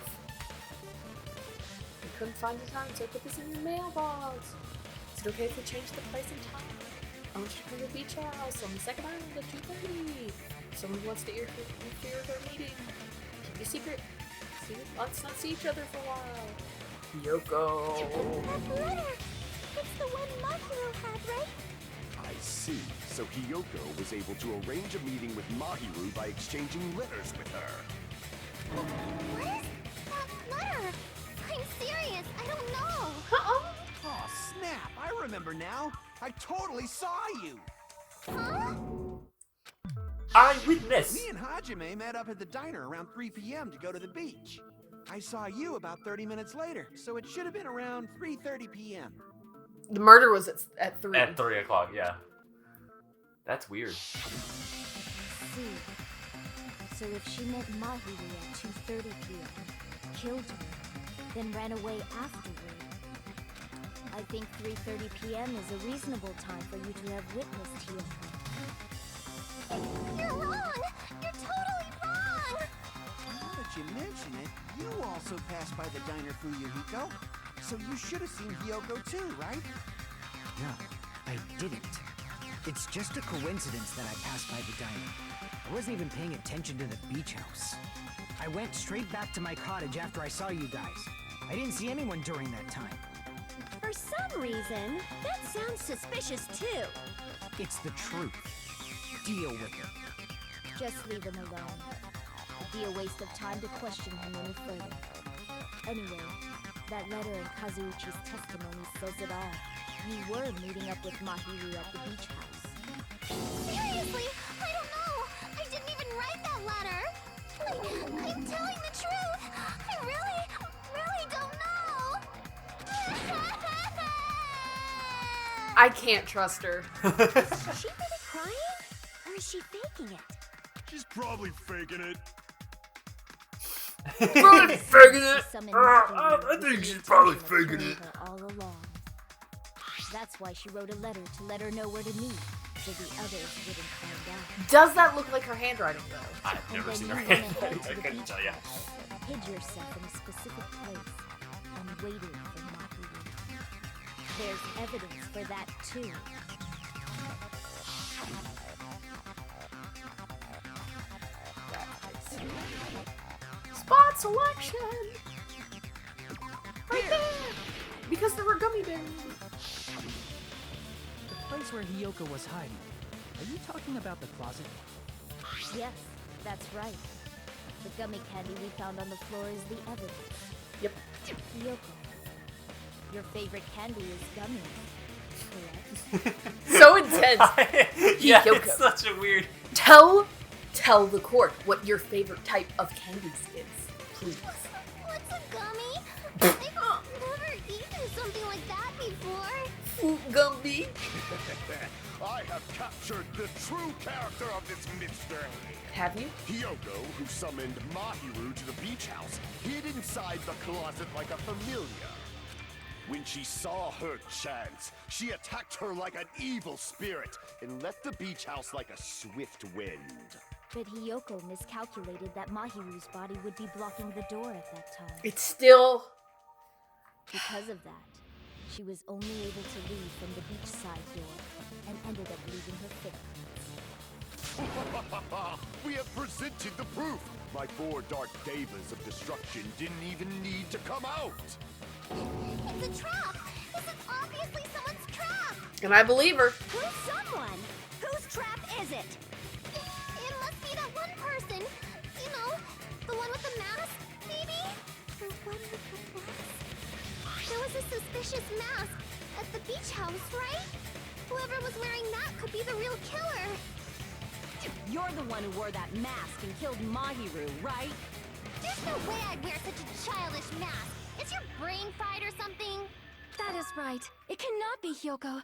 You couldn't find the time, so put this in your mailbox. Is it okay if we change the place and time? I want you to come to the beach house on the second island at 2:30. Someone wants to interfere with our meeting. Keep it secret. Let's not see each other for a while. Yoko. That letter! It's the one Mahiro had, right? I see. So Hiyoko was able to arrange a meeting with Mahiru by exchanging letters with her. What is that letter? I'm serious, I don't know. Oh, snap! I remember now. I totally saw you. Huh? Eyewitness. Me and Hajime met up at the diner around 3 p.m. to go to the beach. I saw you about 30 minutes later, so it should have been around 3:30 p.m. The murder was at 3. At 3 o'clock. Yeah. That's weird. See. So if she met Mahiru at 2:30 p.m., killed her, then ran away afterward, I think 3:30 p.m. is a reasonable time for you to have witnessed Hiyoko. You're wrong! You're totally wrong! Now that you mention it, you also passed by the diner, Fuyuhiko. So you should have seen Hiyoko too, right? No, I didn't. It's just a coincidence that I passed by the diner. I wasn't even paying attention to the beach house. I went straight back to my cottage after I saw you guys. I didn't see anyone during that time. For some reason, that sounds suspicious too. It's the truth. Deal with it. Just leave him alone. It'd be a waste of time to question him any further. Anyway, that letter in Kazuichi's testimony says it all. You were meeting up with Mahiru at the beach house. Seriously, I don't know! I didn't even write that letter! I'm telling the truth! I really don't know! I can't trust her. Is she really crying? Or is she faking it? She's probably faking it. Probably faking it. Summoned I Mahiru think with she's the probably intention of faking killing it. her all along. That's why she wrote a letter to let her know where to meet, so the others wouldn't find out. Does that look like her handwriting though? I've And never then seen you her went hand. ahead I to the couldn't beach tell you. house, hid yourself in a specific place, and waited for Mahiru. There's evidence for that too. Spot selection. Right there. Because there were gummy bears. The place where Hiyoko was hiding. Are you talking about the closet? Yes, that's right. The gummy candy we found on the floor is the evidence. Yep. Hiyoko, your favorite candy is gummies, correct? So intense. Yeah, Hiyoko. it's such a weird. Tell the court what your favorite type of candies is, please. What's a gummy? I've never eaten something like that before. Fruit gummy. I have captured the true character of this mystery. Have you? Hiyoko, who summoned Mahiru to the beach house, hid inside the closet like a familiar. When she saw her chance, she attacked her like an evil spirit and left the beach house like a swift wind. But Hiyoko miscalculated that Mahiru's body would be blocking the door at that time. It's still. Because of that, she was only able to leave from the beachside door and ended up leaving her footprints. We have presented the proof. My 4 dark devas of destruction didn't even need to come out. It's a trap! This is obviously someone's trap! And I believe her. Who's someone? Whose trap is it? It must be that one person. You know, the one with the mask, maybe? The one with the mask? There was a suspicious mask at the beach house, right? Whoever was wearing that could be the real killer. You're the one who wore that mask and killed Mahiru, right? There's no way I'd wear such a childish mask. Is your brain fried or something? That is right. It cannot be Hyoko.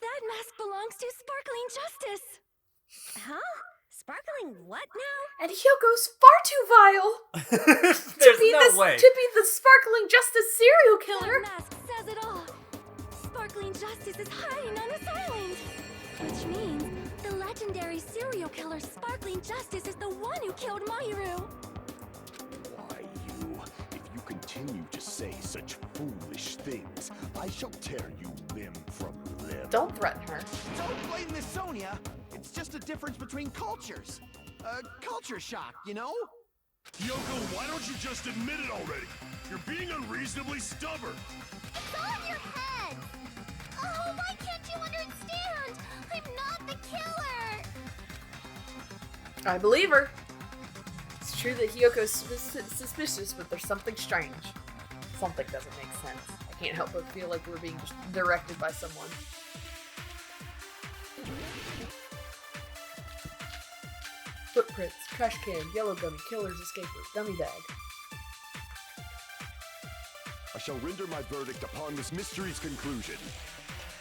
That mask belongs to Sparkling Justice. Huh? Sparkling what now? And Hyoko's far too vile There's no way. to be the Sparkling Justice serial killer. That mask says it all. Sparkling Justice is hiding on this island. Which means the legendary serial killer Sparkling Justice is the one who killed Mahiru. Why, you? If you continue to say such foolish things, I shall tear you limb from limb. Don't threaten her. Don't blame Miss Sonia. It's just a difference between cultures. Culture shock, you know? Yoko, why don't you just admit it already? You're being unreasonably stubborn. It's all in your head. Oh, why can't you understand? I'm not the killer. I believe her. It's true that Hyoko's suspicious, but there's something strange. Something doesn't make sense. I can't help but feel like we're being directed by someone. Footprints, trash can, yellow gummy, killer's escape route, gummy bag. I shall render my verdict upon this mystery's conclusion.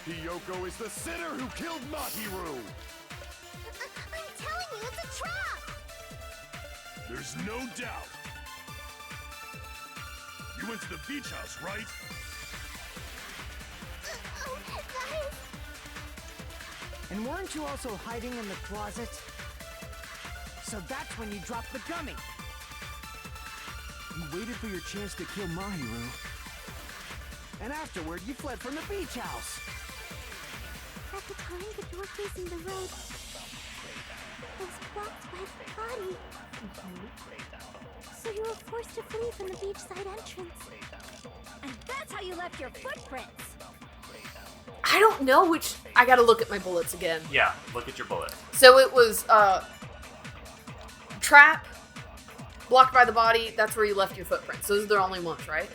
Hiyoko is the sinner who killed Mahiru! I'm telling you, it's a trap. There's no doubt. You went to the beach house, right? Oh, guys. And weren't you also hiding in the closet? So that's when you dropped the gummy. You waited for your chance to kill Mahiru. And afterward, you fled from the beach house. At the time, the door facing the road was blocked by the body. So you were forced to flee from the beachside entrance. And that's how you left your footprints. I don't know which... I gotta look at my bullets again. Yeah, look at your bullet. So it was, trap, blocked by the body, that's where you left your footprints. Those are the only ones, right?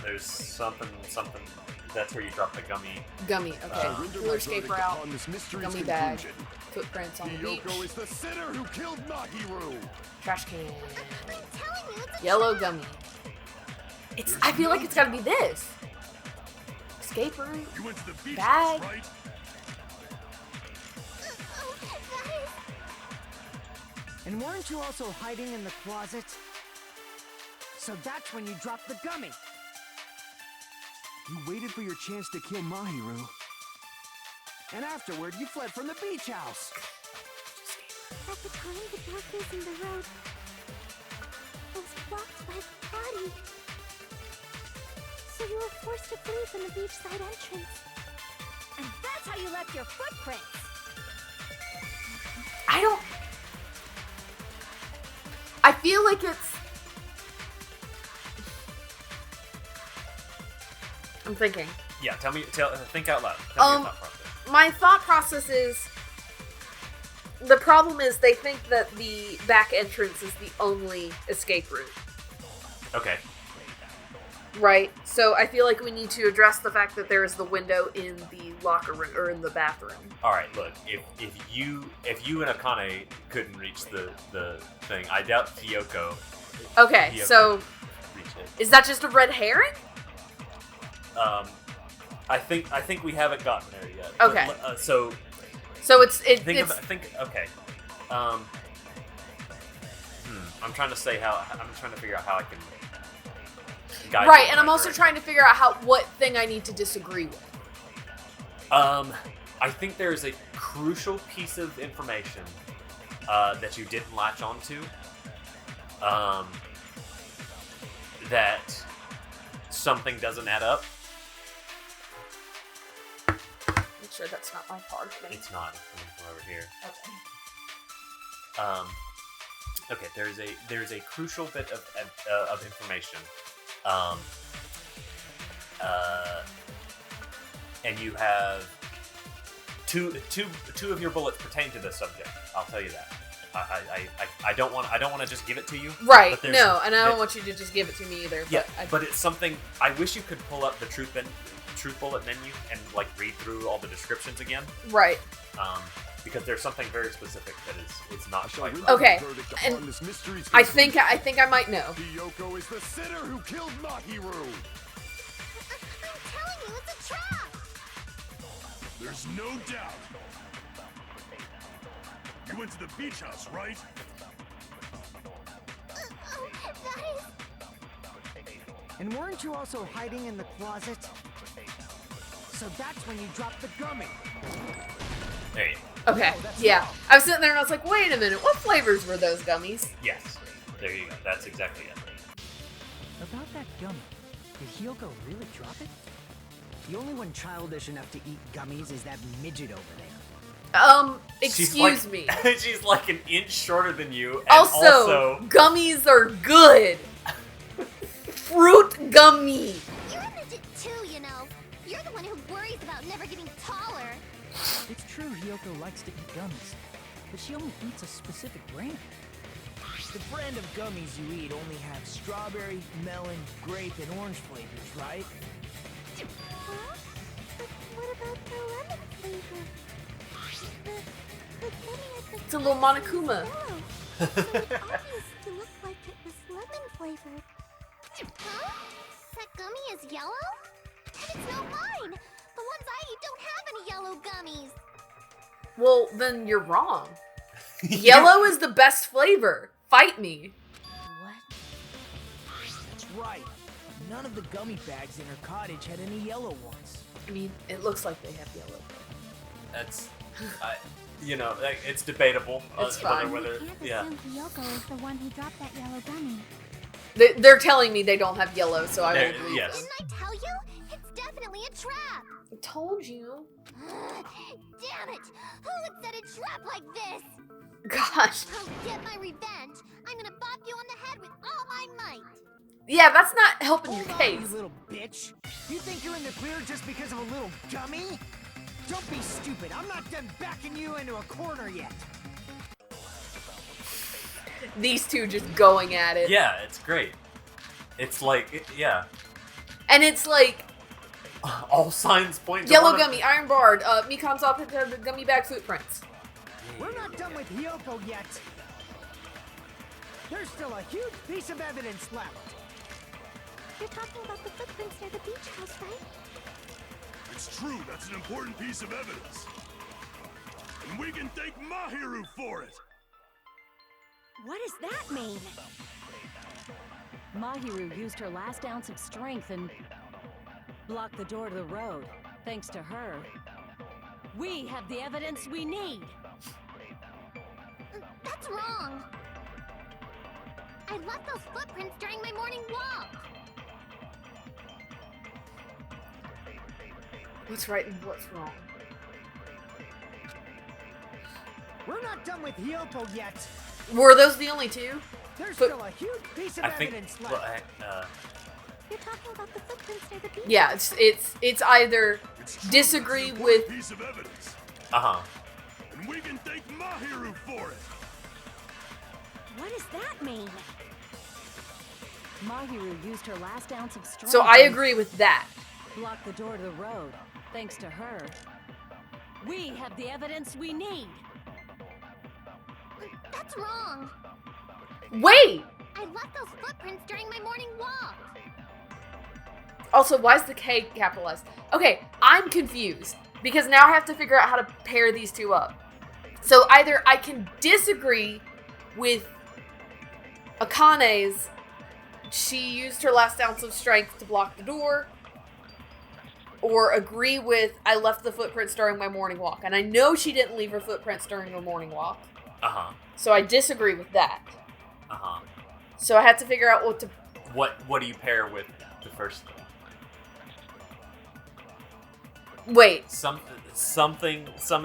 There's something. That's where you drop the gummy. Gummy, okay. Killer escape route, gummy bag, conclusion. footprints on the beach, Hiyoko is the sinner who killed Mahiru! trash can, I'm telling you, it's a yellow trap. gummy. I feel like it's gotta be this. Escape route, You went to the beach bag. house, right? Oh, guys. And weren't you also hiding in the closet? So that's when you dropped the gummy. You waited for your chance to kill Mahiru. And afterward, you fled from the beach house. At the time, the door facing the road was blocked by the body. So you were forced to flee from the beachside entrance. And that's how you left your footprints. I feel like it's... I'm thinking. Yeah, think out loud. Tell me your thought process. My thought process is... The problem is they think that the back entrance is the only escape route. Okay. Right? So I feel like we need to address the fact that there is the window in the locker room, or in the bathroom. Alright, look, if you and Akane couldn't reach the thing, I doubt Hiyoko. Okay, so... Reach it. Is that just a red herring? I think we haven't gotten there yet. Okay. But, So it's... Okay. I'm trying to figure out how I can guide Right, you and in I'm that also direction. trying to figure out what thing I need to disagree with. I think there's a crucial piece of information that you didn't latch onto. That something doesn't add up. Make sure that's not my part. It's not. It's coming from over here. Okay. Okay. There's a crucial bit of information. And you have two of your bullets pertain to this subject. I'll tell you that. I don't want to just give it to you. Right. But No, and I don't want you to just give it to me either. Yeah, But but it's something. I wish you could pull up the truth truth bullet menu and like read through all the descriptions again. Right. Because there's something very specific that is not quite right. Okay, and I think I might know. Hiyoko is the sinner who killed Mahiru. I'm telling you, it's a trap. There's no doubt. You went to the beach house, right? Oh, that is... And weren't you also hiding in the closet? So that's when you dropped the gummy. Hey. Okay, yeah. I was sitting there and I was like, wait a minute, what flavors were those gummies? Yes. There you go. That's exactly it. About that gummy, did Hiyoko really drop it? The only one childish enough to eat gummies is that midget over there. Excuse me. She's like an inch shorter than you. And Also, gummies are good. Fruit gummy. You're a midget too, you know. You're the one who worries about never getting taller. It's true Hiyoko likes to eat gummies, but she only eats a specific brand. The brand of gummies you eat only have strawberry, melon, grape, and orange flavors, right? Huh? But what about the lemon flavor? The gummy at the It's a little Monokuma. yellow. So it obvious to look like it was lemon flavored. Huh? That gummy is yellow? And it's not mine! The ones I eat don't have any yellow gummies! Well, then you're wrong. Yellow is the best flavor. Fight me. What? That's right. None of the gummy bags in her cottage had any yellow ones. I mean, it looks like they have yellow. That's, you know, it's debatable. It's fine. Whether, We can't yeah. assume Hiyoko is the one who dropped that yellow gummy. They're telling me they don't have yellow, so I will believe Yes. them. Didn't I tell you? It's definitely a trap! I told you. Damn it! Who would set a trap like this? Gosh. I'll get my revenge. I'm gonna bop you on the head with all my might. Yeah, that's not helping your Hold on, case. you little bitch. You think you're in the clear just because of a little gummy? Don't be stupid. I'm not done backing you into a corner yet. These two just going at it. Yeah, it's great. It's like, yeah. And it's like, all signs point to yellow one of- gummy, iron barred, Mikan's off the gummy bag footprints. We're not done with Hiyoko yet. There's still a huge piece of evidence left. You're talking about the footprints near the beach house, right? It's true, that's an important piece of evidence. And we can thank Mahiru for it! What does that mean? Mahiru used her last ounce of strength and blocked the door to the road. Thanks to her, we have the evidence we need. That's wrong. I left those footprints during my morning walk. What's right and what's wrong? We're not done with Hiyoko yet. Were those the only two? There's But- still a huge piece of I think, evidence well, left. You're talking about the footprints near the beach Yeah, house. it's either It's true, disagree that's an with. important piece of evidence. uh-huh. And we can thank Mahiru for it! What does that mean? Mahiru used her last ounce of strength. So I and agree with that. blocked the door to the road. Thanks to her, we have the evidence we need. That's wrong. Wait. I left those footprints during my morning walk. Also, why is the K capitalized? Okay, I'm confused because now I have to figure out how to pair these two up. So either I can disagree with Akane's, she used her last ounce of strength to block the door, or agree with I left the footprints during my morning walk. And I know she didn't leave her footprints during her morning walk, Uh-huh. so I disagree with that. Uh-huh. So I had to figure out what to... What do you pair with the first thing? Wait. Some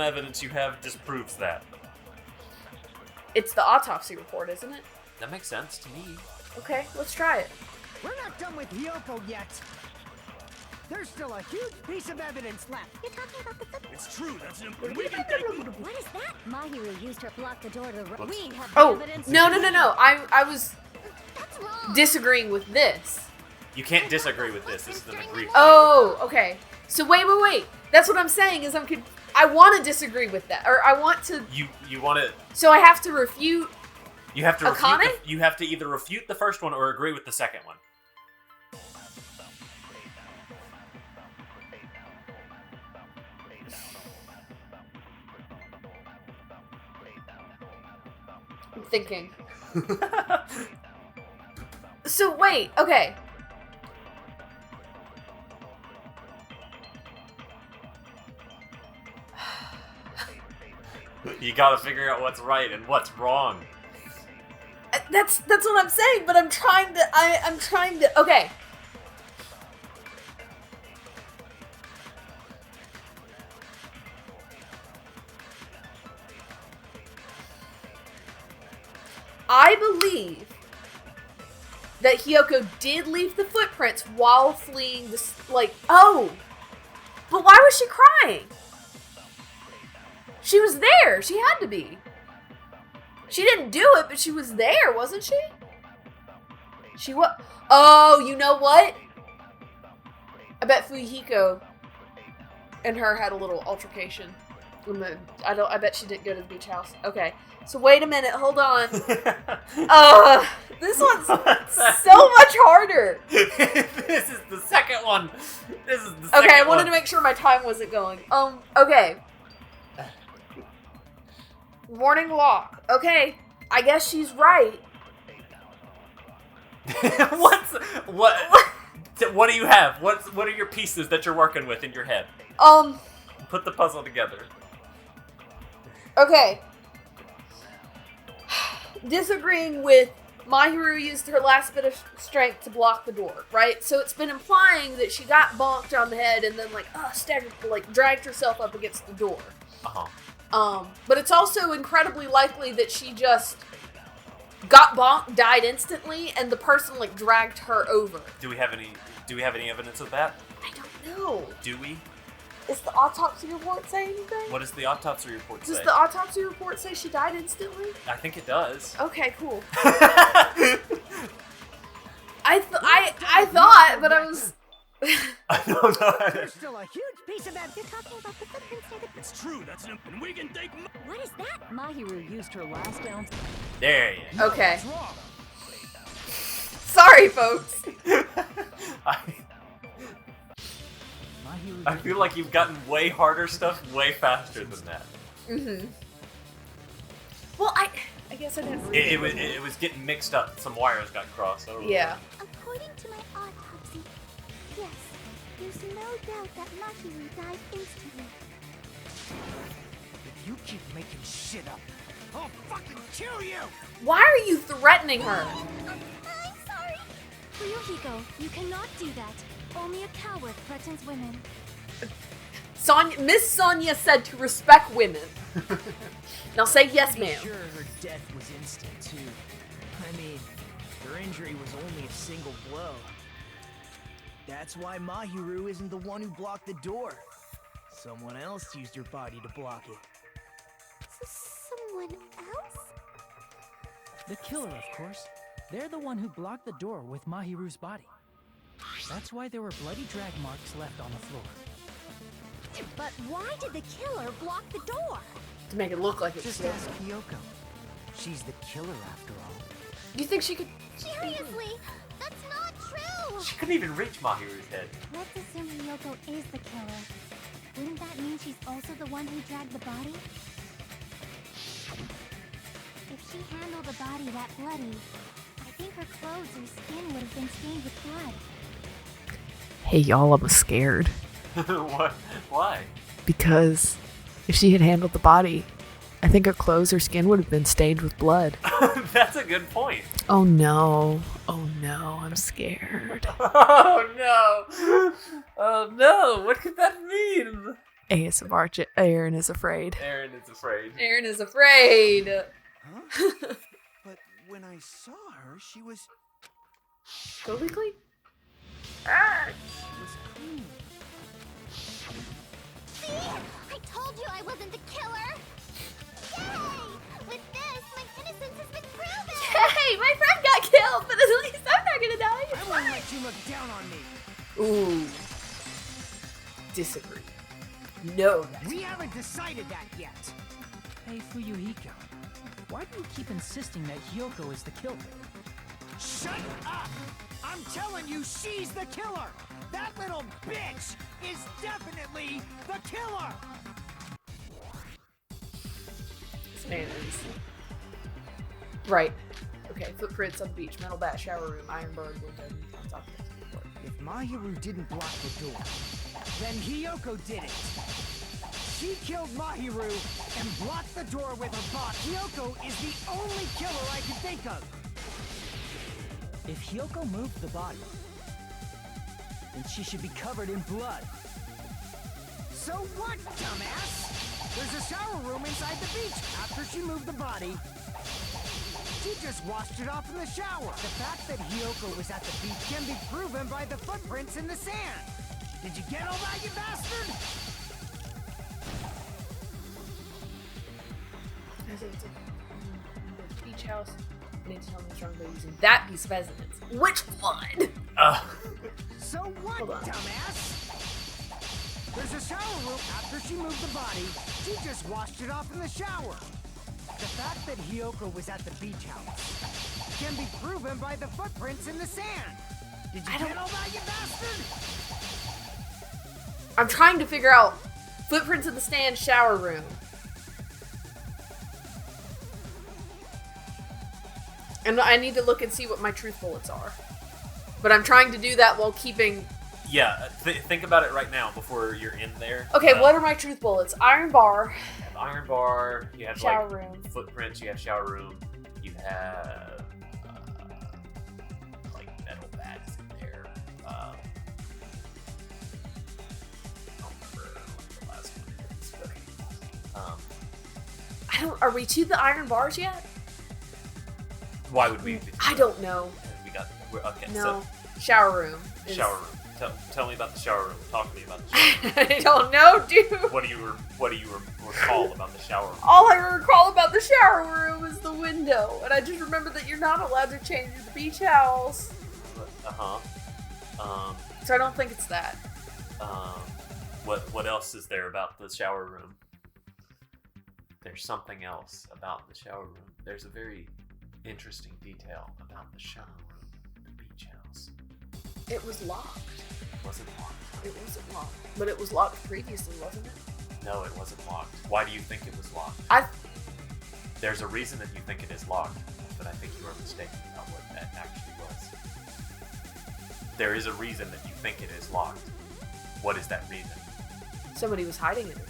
evidence you have disproves that. It's the autopsy report, isn't it? That makes sense to me. Okay, let's try it. We're not done with Hiyoko yet. There's still a huge piece of evidence left. You're talking about the footprints. It's true, that's an important... We can thank What is that? Mahiru used her to block the door to the road. We have the Oh, evidence. no. we need. I was That's wrong. disagreeing with this. You can't disagree with this. This is an agreement. Oh, okay. So wait. That's what I'm saying is I want to disagree with that, or I want to. You want to. So I have to refute. You have to Akane? you have to either refute the first one or agree with the second one. I'm thinking. So wait, okay. You gotta figure out what's right and what's wrong. That's what I'm saying, but I'm trying to. Okay. I believe that Hiyoko did leave the footprints while fleeing this. Oh, but why was she crying? She was there. She had to be. She didn't do it, but she was there, wasn't she? She what? Oh, you know what? I bet Fuyuhiko and her had a little altercation. I bet she didn't go to the beach house. Okay. So wait a minute, hold on. This one's so much harder. This is the second one. Okay, I wanted to make sure my time wasn't going. Okay. Morning walk. Okay, I guess she's right. What do you have? What are your pieces that you're working with in your head? Put the puzzle together. Okay. Disagreeing with Mahiru used her last bit of strength to block the door, right? So it's been implying that she got bonked on the head and then staggered, dragged herself up against the door. But it's also incredibly likely that she just got bonked, died instantly, and the person dragged her over. Do we have any evidence of that? I don't know. Do we? Does the autopsy report say anything? What does the autopsy report say? Does the autopsy report say she died instantly? I think it does. Okay, cool. I thought, but I was. I don't know. There's still a huge piece of that. You're talking about the footprints near the... It's true, that's an... And we can take... What is that? Mahiru used her last ounce. There you go. Okay. Sorry, folks. I feel like you've gotten way harder stuff way faster than that. Mm-hmm. Well, I guess I didn't read it was getting mixed up. Some wires got crossed over. Yeah. According to my autopsy, yes, there's no doubt that Mahiru died instantly. If you keep making shit up, I'll fucking kill you! Why are you threatening her? I'm sorry. Fuyuhiko, you cannot do that. Only a coward threatens women. Miss Sonia said to respect women. Now say yes, ma'am. Sure, her death was instant too. I mean, her injury was only a single blow. That's why Mahiru isn't the one who blocked the door. Someone else used her body to block it. Someone else? The killer, of course. They're the one who blocked the door with Mahiru's body. That's why there were bloody drag marks left on the floor. But why did the killer block the door? To make it look like it's Just real. ask Hiyoko. She's the killer after all. You think she could... Seriously, that's not true. She couldn't even reach Mahiru's head. Let's assume Hiyoko is the killer. Wouldn't that mean she's also the one who dragged the body? If she handled a body that bloody, I think her clothes or skin would have been stained with blood. Hey, y'all, I'm scared. What? Why? Because if she had handled the body, I think her clothes or skin would have been stained with blood. That's a good point. Oh no. Oh no, I'm scared. Oh no. Oh no. What could that mean? ASMR, Aaron is afraid. Aaron is afraid. Aaron is afraid. Huh? But when I saw her, she was... Totally clean? She was clean. See? I told you I wasn't the killer! Yay! With this, my innocence has been proven! Hey, my friend got killed, but at least I'm not gonna die. I won't let you look down on me. Ooh. disagree. No. We haven't decided that yet. Hey, Fuyuhiko. Why do you keep insisting that Hyoko is the killer? Shut up! I'm telling you, she's the killer! That little bitch is definitely the killer! This man is... Right. Okay, footprints on the beach, metal bat, shower room, iron bird, window, on top of it. If Mahiru didn't block the door, then Hyoko did it. She killed Mahiru and blocked the door with her bot. Hyoko is the only killer I can think of. If Hyoko moved the body, then she should be covered in blood. So what, dumbass? There's a shower room inside the beach. After she moved the body, she just washed it off in the shower. The fact that Hyoko was at the beach can be proven by the footprints in the sand. Did you get all that, you bastard? Beach house. I need to tell me what's wrong by using that piece of evidence. Which one? So what, dumbass? There's a shower room after she moved the body. She just washed it off in the shower. The fact that Hyoko was at the beach house can be proven by the footprints in the sand. Did you get all that, you bastard? I'm trying to figure out footprints in the stand, shower room. And I need to look and see what my truth bullets are. But I'm trying to do that while keeping... Yeah, think about it right now before you're in there. Okay, what are my truth bullets? Iron bar. You have iron bar, you have shower like room. Footprints, you have shower room, you have like metal bags in there. I don't remember what the last one is, but Are we to the iron bars yet? why would we? I don't know. Okay. No. Shower room. So shower room. Tell me about the shower room. Talk to me about the shower room. I don't know, dude. What do you recall about the shower room? All I recall about the shower room is the window, and I just remember that you're not allowed to change the beach house. So I don't think it's that. What else is there about the shower room? There's something else about the shower room. There's a very interesting detail about the shower room, the beach house. It was locked. Was it locked? It wasn't locked. But it was locked previously, wasn't it? No, it wasn't locked. Why do you think it was locked? There's a reason that you think it is locked, but I think you are mistaken about what that actually was. There is a reason that you think it is locked. What is that reason? Somebody was hiding in it.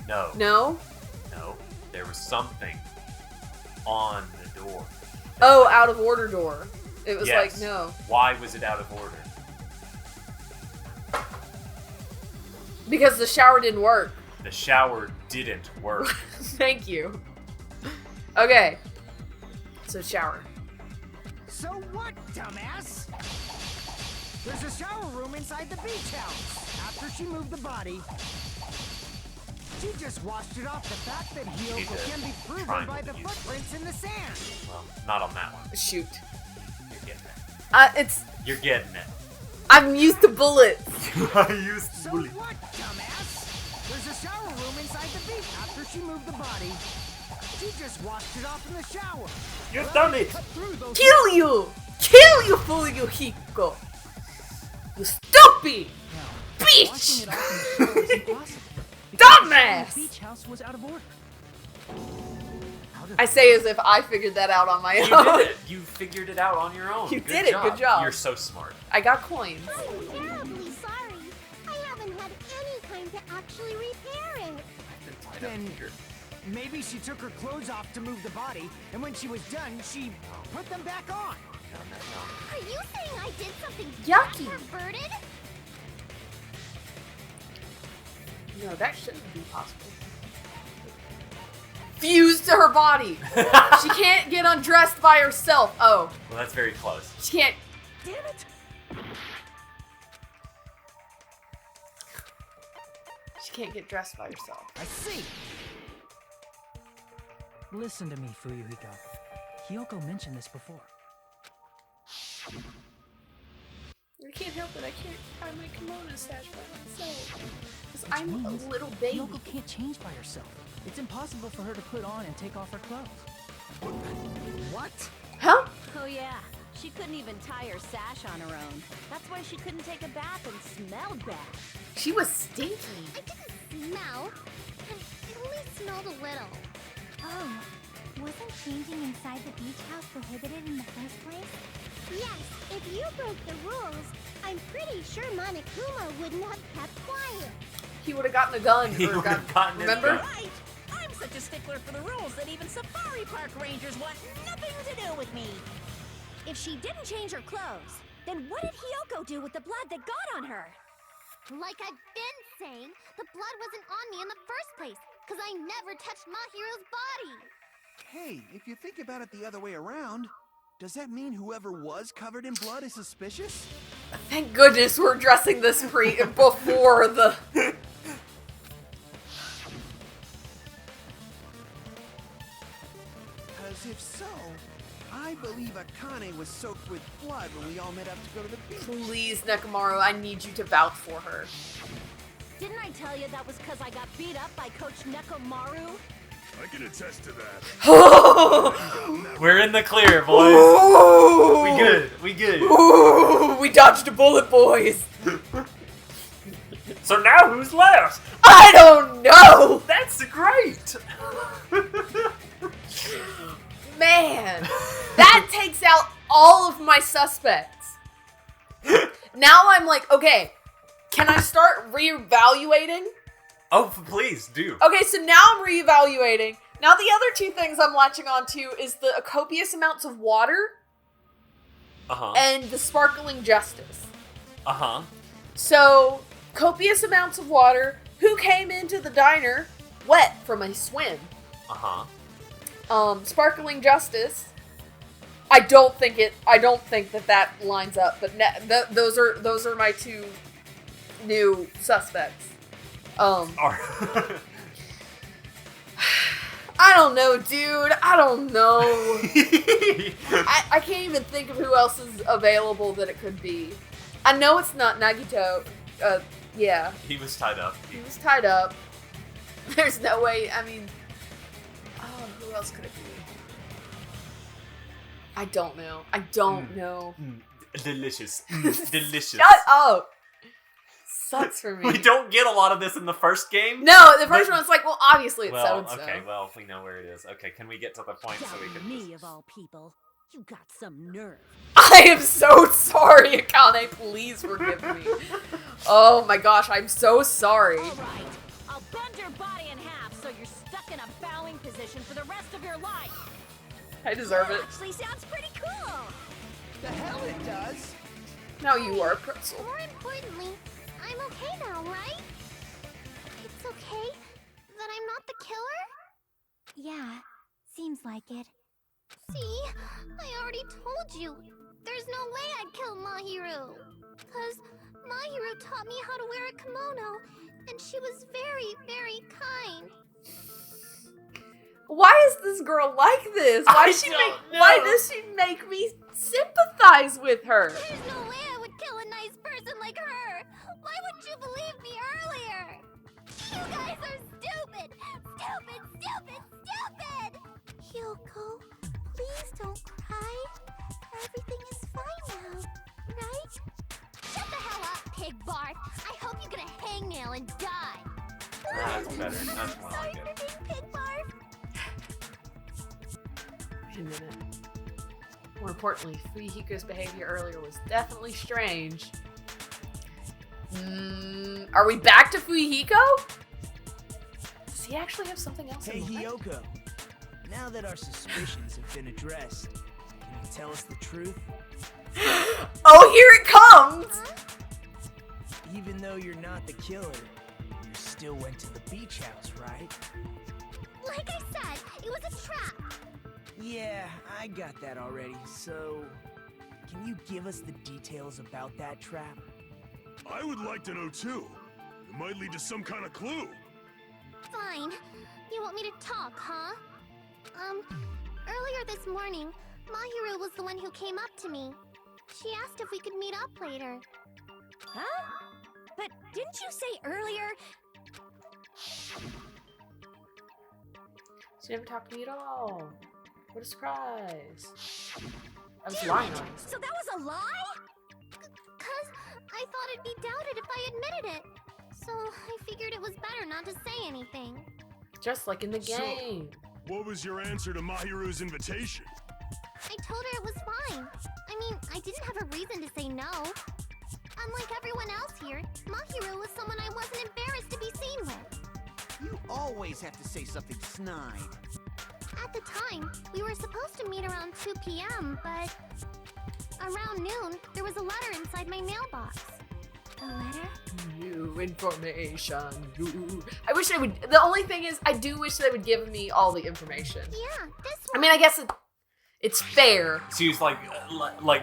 No. No? No. There was something on the door. Oh, out of order door. It was Yes. like, no. Why was it out of order? Because the shower didn't work. The shower didn't work. Thank you. Okay. So shower. So what, dumbass? There's a shower room inside the beach house. After she moved the body, she just washed it off. The fact that Hyoko can be proven by the footprints in the sand. Well, not on that one. Shoot. You're getting it. You're getting it. I'm used to bullets. I used to So what, dumbass? There's a shower room inside the beach. After she moved the body, she just washed it off in the shower. You've done it. Kill you! Kill you, Fuyuhiko! You stupid! Washing Bitch! it off in the shower is impossible. Dumbass! The beach house was out of order. I say as if I figured that out on my You own. did it. You figured it out on your own. You did it. Good job. You're so smart. I got coins. I'm terribly sorry. I haven't had any time to actually repair it. Then maybe she took her clothes off to move the body, and when she was done, she put them back on. Are you saying I did something Yucky. perverted? No, that shouldn't be possible. Fused to her body. She can't get undressed by herself. Oh. Well, that's very close. She can't. Damn it! She can't get dressed by herself. I see. Listen to me, Fuyuhiko. Hyoko mentioned this before. You can't help it. I can't find my kimono stash by myself. Because I'm a means little baby. Hiyoko can't change by herself. It's impossible for her to put on and take off her clothes. What? Huh? Oh yeah, she couldn't even tie her sash on her own. That's why she couldn't take a bath and smelled bad. She was stinky. I didn't smell. I only smelled a little. Oh, wasn't changing inside the beach house prohibited in the first place? Yes, if you broke the rules, I'm pretty sure Monokuma wouldn't have kept quiet. He would have gotten a gun. He or would have gotten his remember? gun. Right! I'm such a stickler for the rules that even safari park rangers want nothing to do with me. If she didn't change her clothes, then what did Hiyoko do with the blood that got on her? Like I've been saying, the blood wasn't on me in the first place, because I never touched Mahiru's body. Hey, if you think about it the other way around, does that mean whoever was covered in blood is suspicious? Thank goodness we're addressing this before the... Because if so, I believe Akane was soaked with blood when we all met up to go to the beach. Please, Nekomaru, I need you to vouch for her. Didn't I tell you that was because I got beat up by Coach Nekomaru? I can attest to that. We're in the clear, boys. Ooh. We good. We good. Ooh, we dodged a bullet, boys. So now who's left? I don't know. That's great. Man, that takes out all of my suspects. Now I'm like, okay, can I start reevaluating? Oh, please do. Okay, so now I'm reevaluating. Now the other two things I'm latching on to is the copious amounts of water and the sparkling justice. So, copious amounts of water. Who came into the diner wet from a swim? Sparkling justice. I don't think that lines up, but those are my two new suspects. I don't know, dude. I don't know. I can't even think of who else is available that it could be. I know it's not Nagito. Yeah. He was tied up. He was tied up. There's no way. I mean, who else could it be? I don't know. I don't know. Delicious. Delicious. Shut up. Sucks for me. We don't get a lot of this in the first game. No, the first one's like, well, obviously it's so-and-so. Okay, well, we know where it is. Okay, can we get to the point so we can... Me, of all people. You got some nerve. I am so sorry, Akane. Please forgive me. Oh my gosh, I'm so sorry. All right, I'll bend your body in half so you're stuck in a bowing position for the rest of your life. I deserve it. Actually sounds pretty cool. The hell it does. Now you are a pretzel. More importantly, I'm okay now, right? It's okay that I'm not the killer? Yeah, seems like it. See, I already told you. There's no way I'd kill Mahiru. Because Mahiru taught me how to wear a kimono, and she was very, very kind. Why is this girl like this? Why does she make me sympathize with her? There's no way I would kill a nice person like her. Why wouldn't you believe me earlier? You guys are stupid! Stupid, stupid, stupid! Hiyoko, please don't cry. Everything is fine now, right? Shut the hell up, pig barf! I hope you get a hangnail and die! That's better. That's more Sorry like for it. being pig barf! Wait a minute. More importantly, Fuyuhiko's behavior earlier was definitely strange. Are we back to Fuyuhiko? Does he actually have something else Hey, in mind? Hiyoko. Now that our suspicions have been addressed, can you tell us the truth? Oh, here it comes! Even though you're not the killer, you still went to the beach house, right? Like I said, it was a trap! Yeah, I got that already, so... Can you give us the details about that trap? I would like to know too. It might lead to some kind of clue. Fine. You want me to talk, huh? Earlier this morning, Mahiru was the one who came up to me. She asked if we could meet up later. Huh? But didn't you say earlier? She never talked to me at all. What a surprise. I was lying on you. So that was a lie? Cause I thought it'd be doubted if I admitted it. So I figured it was better not to say anything. Just like in the So, game. what was your answer to Mahiru's invitation? I told her it was fine. I mean, I didn't have a reason to say no. Unlike everyone else here, Mahiru was someone I wasn't embarrassed to be seen with. You always have to say something snide. At the time, we were supposed to meet around 2 p.m., but around noon, there was a letter inside my mailbox. A letter? New information. I wish they would. The only thing is, I do wish they would give me all the information. Yeah, this I one. mean, I guess it's fair. She's like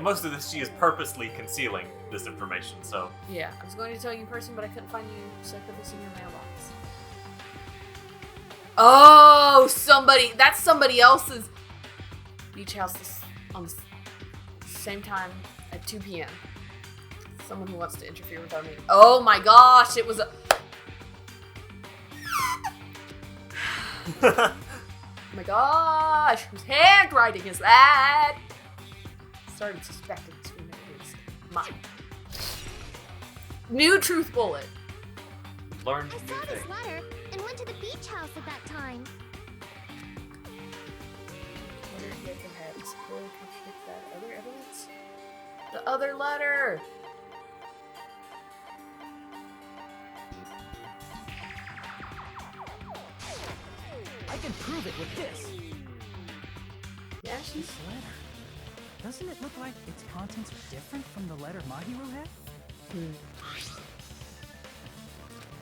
most of this, she is purposely concealing this information, so. Yeah, I was going to tell you in person, but I couldn't find you, so I put this in your mailbox. Oh, that's somebody else's beach house on the same time at 2 p.m. Someone who wants to interfere with our meeting. Oh my gosh, it was a... Oh my gosh, whose handwriting is that? Started suspecting this woman is mine. New truth bullet. Learned I new saw this thing. letter and went to the beach house at that time. Letter yet ahead. This clearly contradicts that other evidence. The other letter. I can prove it with this. Yeah, she's... This letter. Doesn't it look like its contents are different from the letter Mahiru had?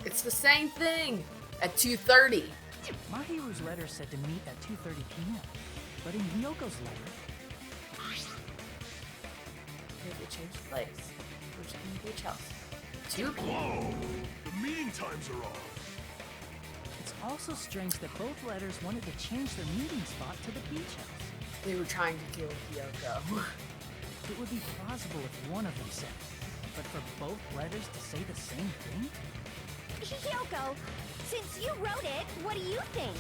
It's the same thing at 2:30. Mahiru's letter said to meet at 2:30 p.m. But in Hyoko's letter, Maybe change the place. We're just in the beach house. 2 p.m. Whoa! The meeting times are off. it's also strange that both letters wanted to change their meeting spot to the beach house. They were trying to kill Kyoko. It would be plausible if one of them said it, but for both letters to say the same thing? Kyoko, since you wrote it, what do you think?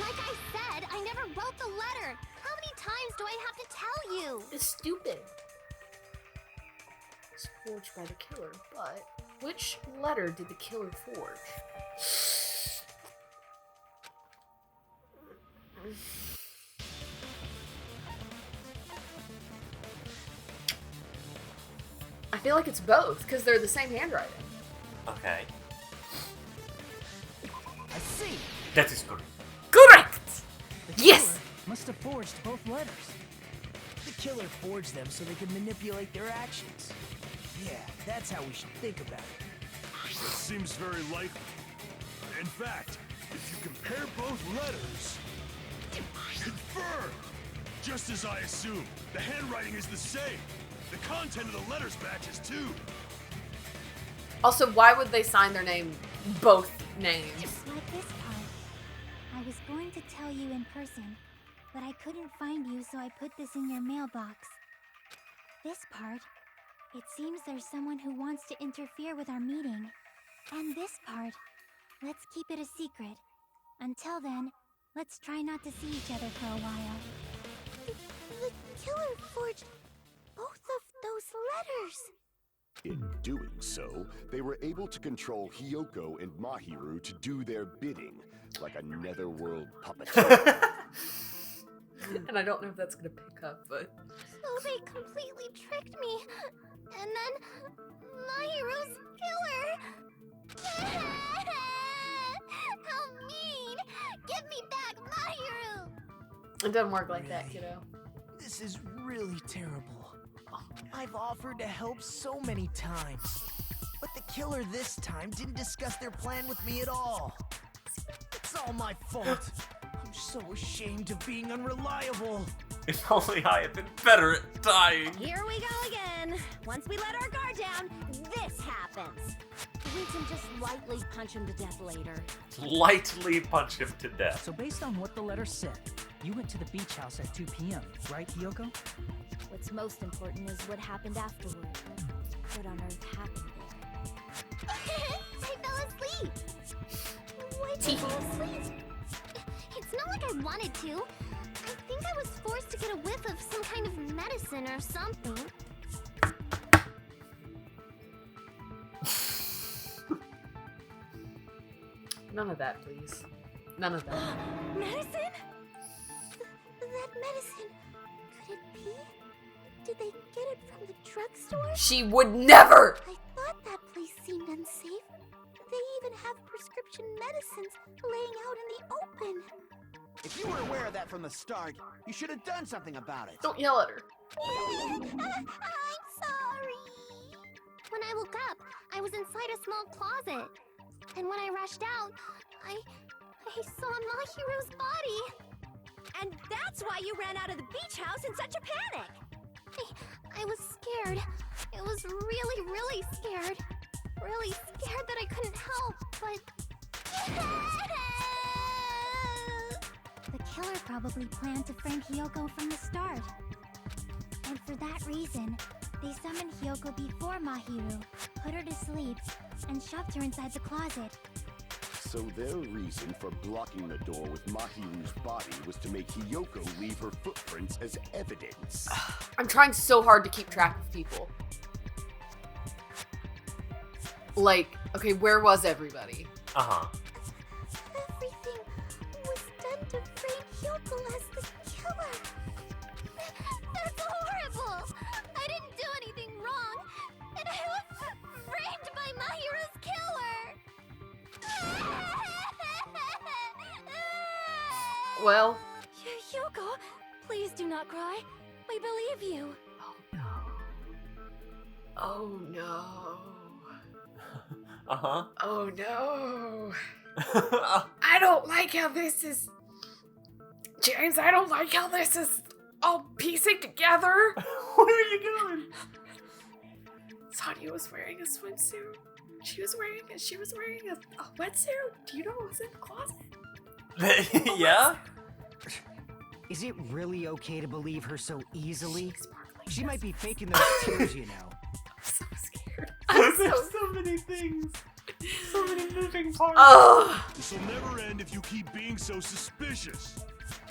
Like I said, I never wrote the letter. How many times do I have to tell you? It's stupid. It's forged by the killer, but which letter did the killer forge? I feel like it's both, because they're the same handwriting. Okay. I see! That is good. Correct! The Yes! killer must have forged both letters. The killer forged them so they could manipulate their actions. Yeah, that's how we should think about it. That seems very likely. In fact, if you compare both letters... Confirmed! Just as I assumed, the handwriting is the same. The content of the letters matches too. Also, why would they sign their name, both names? Like this part. I was going to tell you in person, but I couldn't find you, so I put this in your mailbox. This part. It seems there's someone who wants to interfere with our meeting. And this part. Let's keep it a secret. Until then, let's try not to see each other for a while. The killer forged both of those letters. In doing so, they were able to control Hiyoko and Mahiru to do their bidding, like a netherworld puppeteer. And I don't know if that's gonna pick up, but... So they completely tricked me. And then Mahiru's killer. How mean! Give me back Mahiru! It doesn't work like that, kiddo. This is really terrible. I've offered to help so many times, but the killer this time didn't discuss their plan with me at all. It's all my fault. I'm so ashamed of being unreliable. If only I had been better at dying. Here we go again. Once we let our guard down, this happens. We can just lightly punch him to death later. Lightly punch him to death. So based on what the letter said, you went to the beach house at 2 p.m., right, Hiyoko? What's most important is what happened afterward. What on earth happened there? I fell asleep. Why'd you fall asleep? It's not like I wanted to. I think I was forced to get a whiff of some kind of medicine or something. None of that, please. None of that. Medicine? That medicine. Could it be? Did they get it from the drugstore? She would never! I thought that place seemed unsafe. They even have prescription medicines laying out in the open. If you were aware of that from the start, you should have done something about it. Don't yell at her. I'm sorry. When I woke up, I was inside a small closet. And when I rushed out, I saw Mahiru's body. And that's why you ran out of the beach house in such a panic! I was scared. I was really, really scared. Really scared that I couldn't help, but... The killer probably planned to frame Hiyoko from the start. And for that reason, they summoned Hiyoko before Mahiru, put her to sleep, and shoved her inside the closet. So their reason for blocking the door with Mahiru's body was to make Hiyoko leave her footprints as evidence. I'm trying so hard to keep track of people. Like, okay, where was everybody? Uh-huh. Everything was done to frame Hiyoko as the killer. That's horrible! I didn't do anything wrong, and I was framed by Mahiru's killer! Well... Hiyoko, please do not cry. We believe you. Oh no. Oh no. Uh-huh. Oh no. I don't like how this is... James, I don't like how this is all piecing together. Where are you going? Sonya was wearing a swimsuit. She was wearing a wetsuit. Do you know what was in the closet? Yeah? Is it really okay to believe her so easily? She might be faking those tears, you know. I'm so scared. There's so many things. So many moving parts. Oh. This will never end if you keep being so suspicious.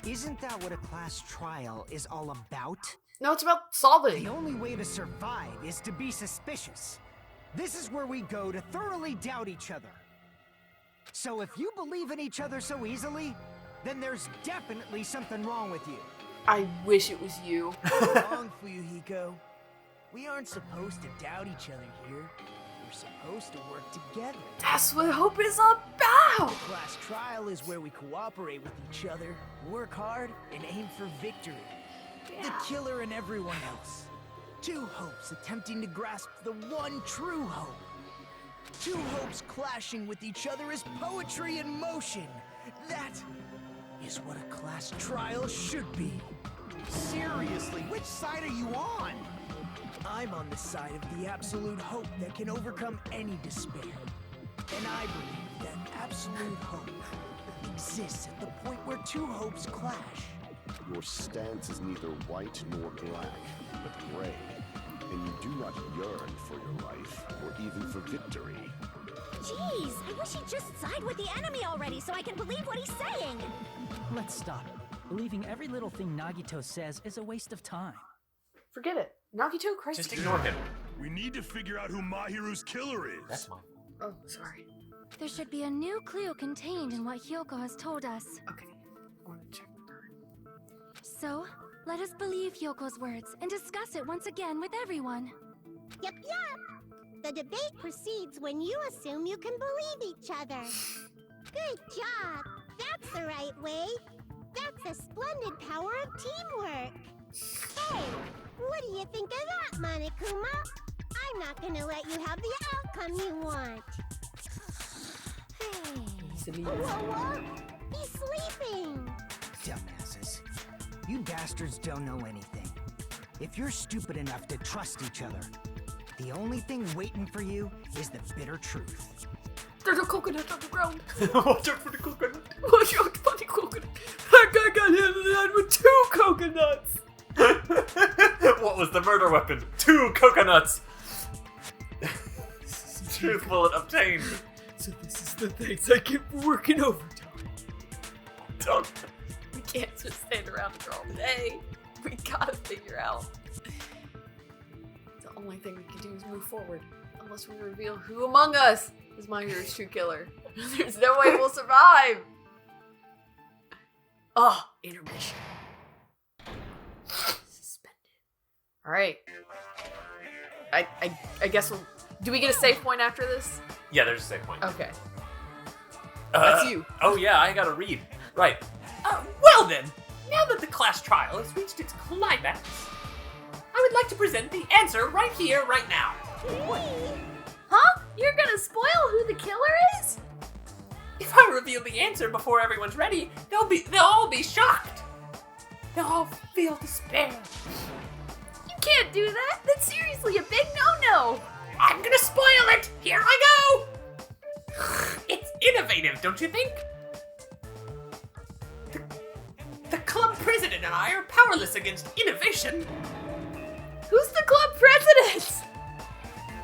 Isn't that what a class trial is all about? No, it's about solving. The only way to survive is to be suspicious. This is where we go to thoroughly doubt each other. So if you believe in each other so easily, then there's definitely something wrong with you. I wish it was you. Wrong, Fuyuhiko. We aren't supposed to doubt each other here. We're supposed to work together. That's what hope is about. Class trial is where we cooperate with each other, work hard, and aim for victory. The killer and everyone else. Two hopes attempting to grasp the one true hope. Two hopes clashing with each other is poetry in motion. That is what a class trial should be. Seriously, which side are you on? I'm on the side of the absolute hope that can overcome any despair. And I believe that absolute hope exists at the point where two hopes clash. Your stance is neither white nor black, but gray. And you do not yearn for your life, or even for victory. Jeez, I wish he'd just side with the enemy already so I can believe what he's saying. Let's stop. Believing every little thing Nagito says is a waste of time. Forget it. Nagito crazy. Just ignore him. We need to figure out who Mahiru's killer is. That's mine. Oh, sorry. There should be a new clue contained in what Hiyoko has told us. Okay. I want to check the bird. So, let us believe Hyoko's words and discuss it once again with everyone. Yep. The debate proceeds when you assume you can believe each other. Good job. That's the right way. That's the splendid power of teamwork. Hey, what do you think of that, Monokuma? I'm not gonna let you have the outcome you want. Hey. Whoa. He's sleeping. Dumbasses. You bastards don't know anything. If you're stupid enough to trust each other, the only thing waiting for you is the bitter truth. There's a coconut on the ground. Watch out for the coconut. Watch out for the coconut. That guy got hit in the head with 2 coconuts. What was the murder weapon? 2 coconuts. truth bullet obtained. So this is the things I get for working overtime. Don't. We can't just stand around here all day. We gotta figure out. The only thing we can do is move forward. Unless we reveal who among us is my hero's true killer. There's no way we'll survive. Oh, intermission. Suspended. Alright. I guess we'll... Do we get a save point after this? Yeah, there's a save point. Okay. That's you. Oh yeah, I gotta read. Right. Well then, now that the class trial has reached its climax, I would like to present the answer right here, right now. Huh? You're gonna spoil who the killer is? If I reveal the answer before everyone's ready, they'll all be shocked. They'll all feel despair. You can't do that. That's seriously a big no-no. I'm gonna spoil it. Here I go. It's innovative, don't you think? The club president and I are powerless against innovation. Who's the club president?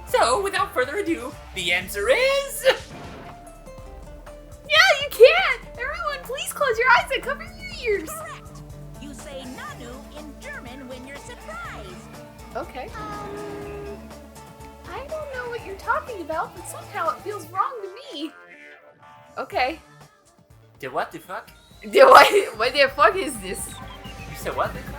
So, without further ado, the answer is... Yeah, you can! Everyone, please close your eyes and cover your ears. Correct. You say Nanu in German when you're surprised. Okay. I don't know what you're talking about, but somehow it feels wrong to me. Okay. What the fuck? What the fuck is this? You said what the fuck?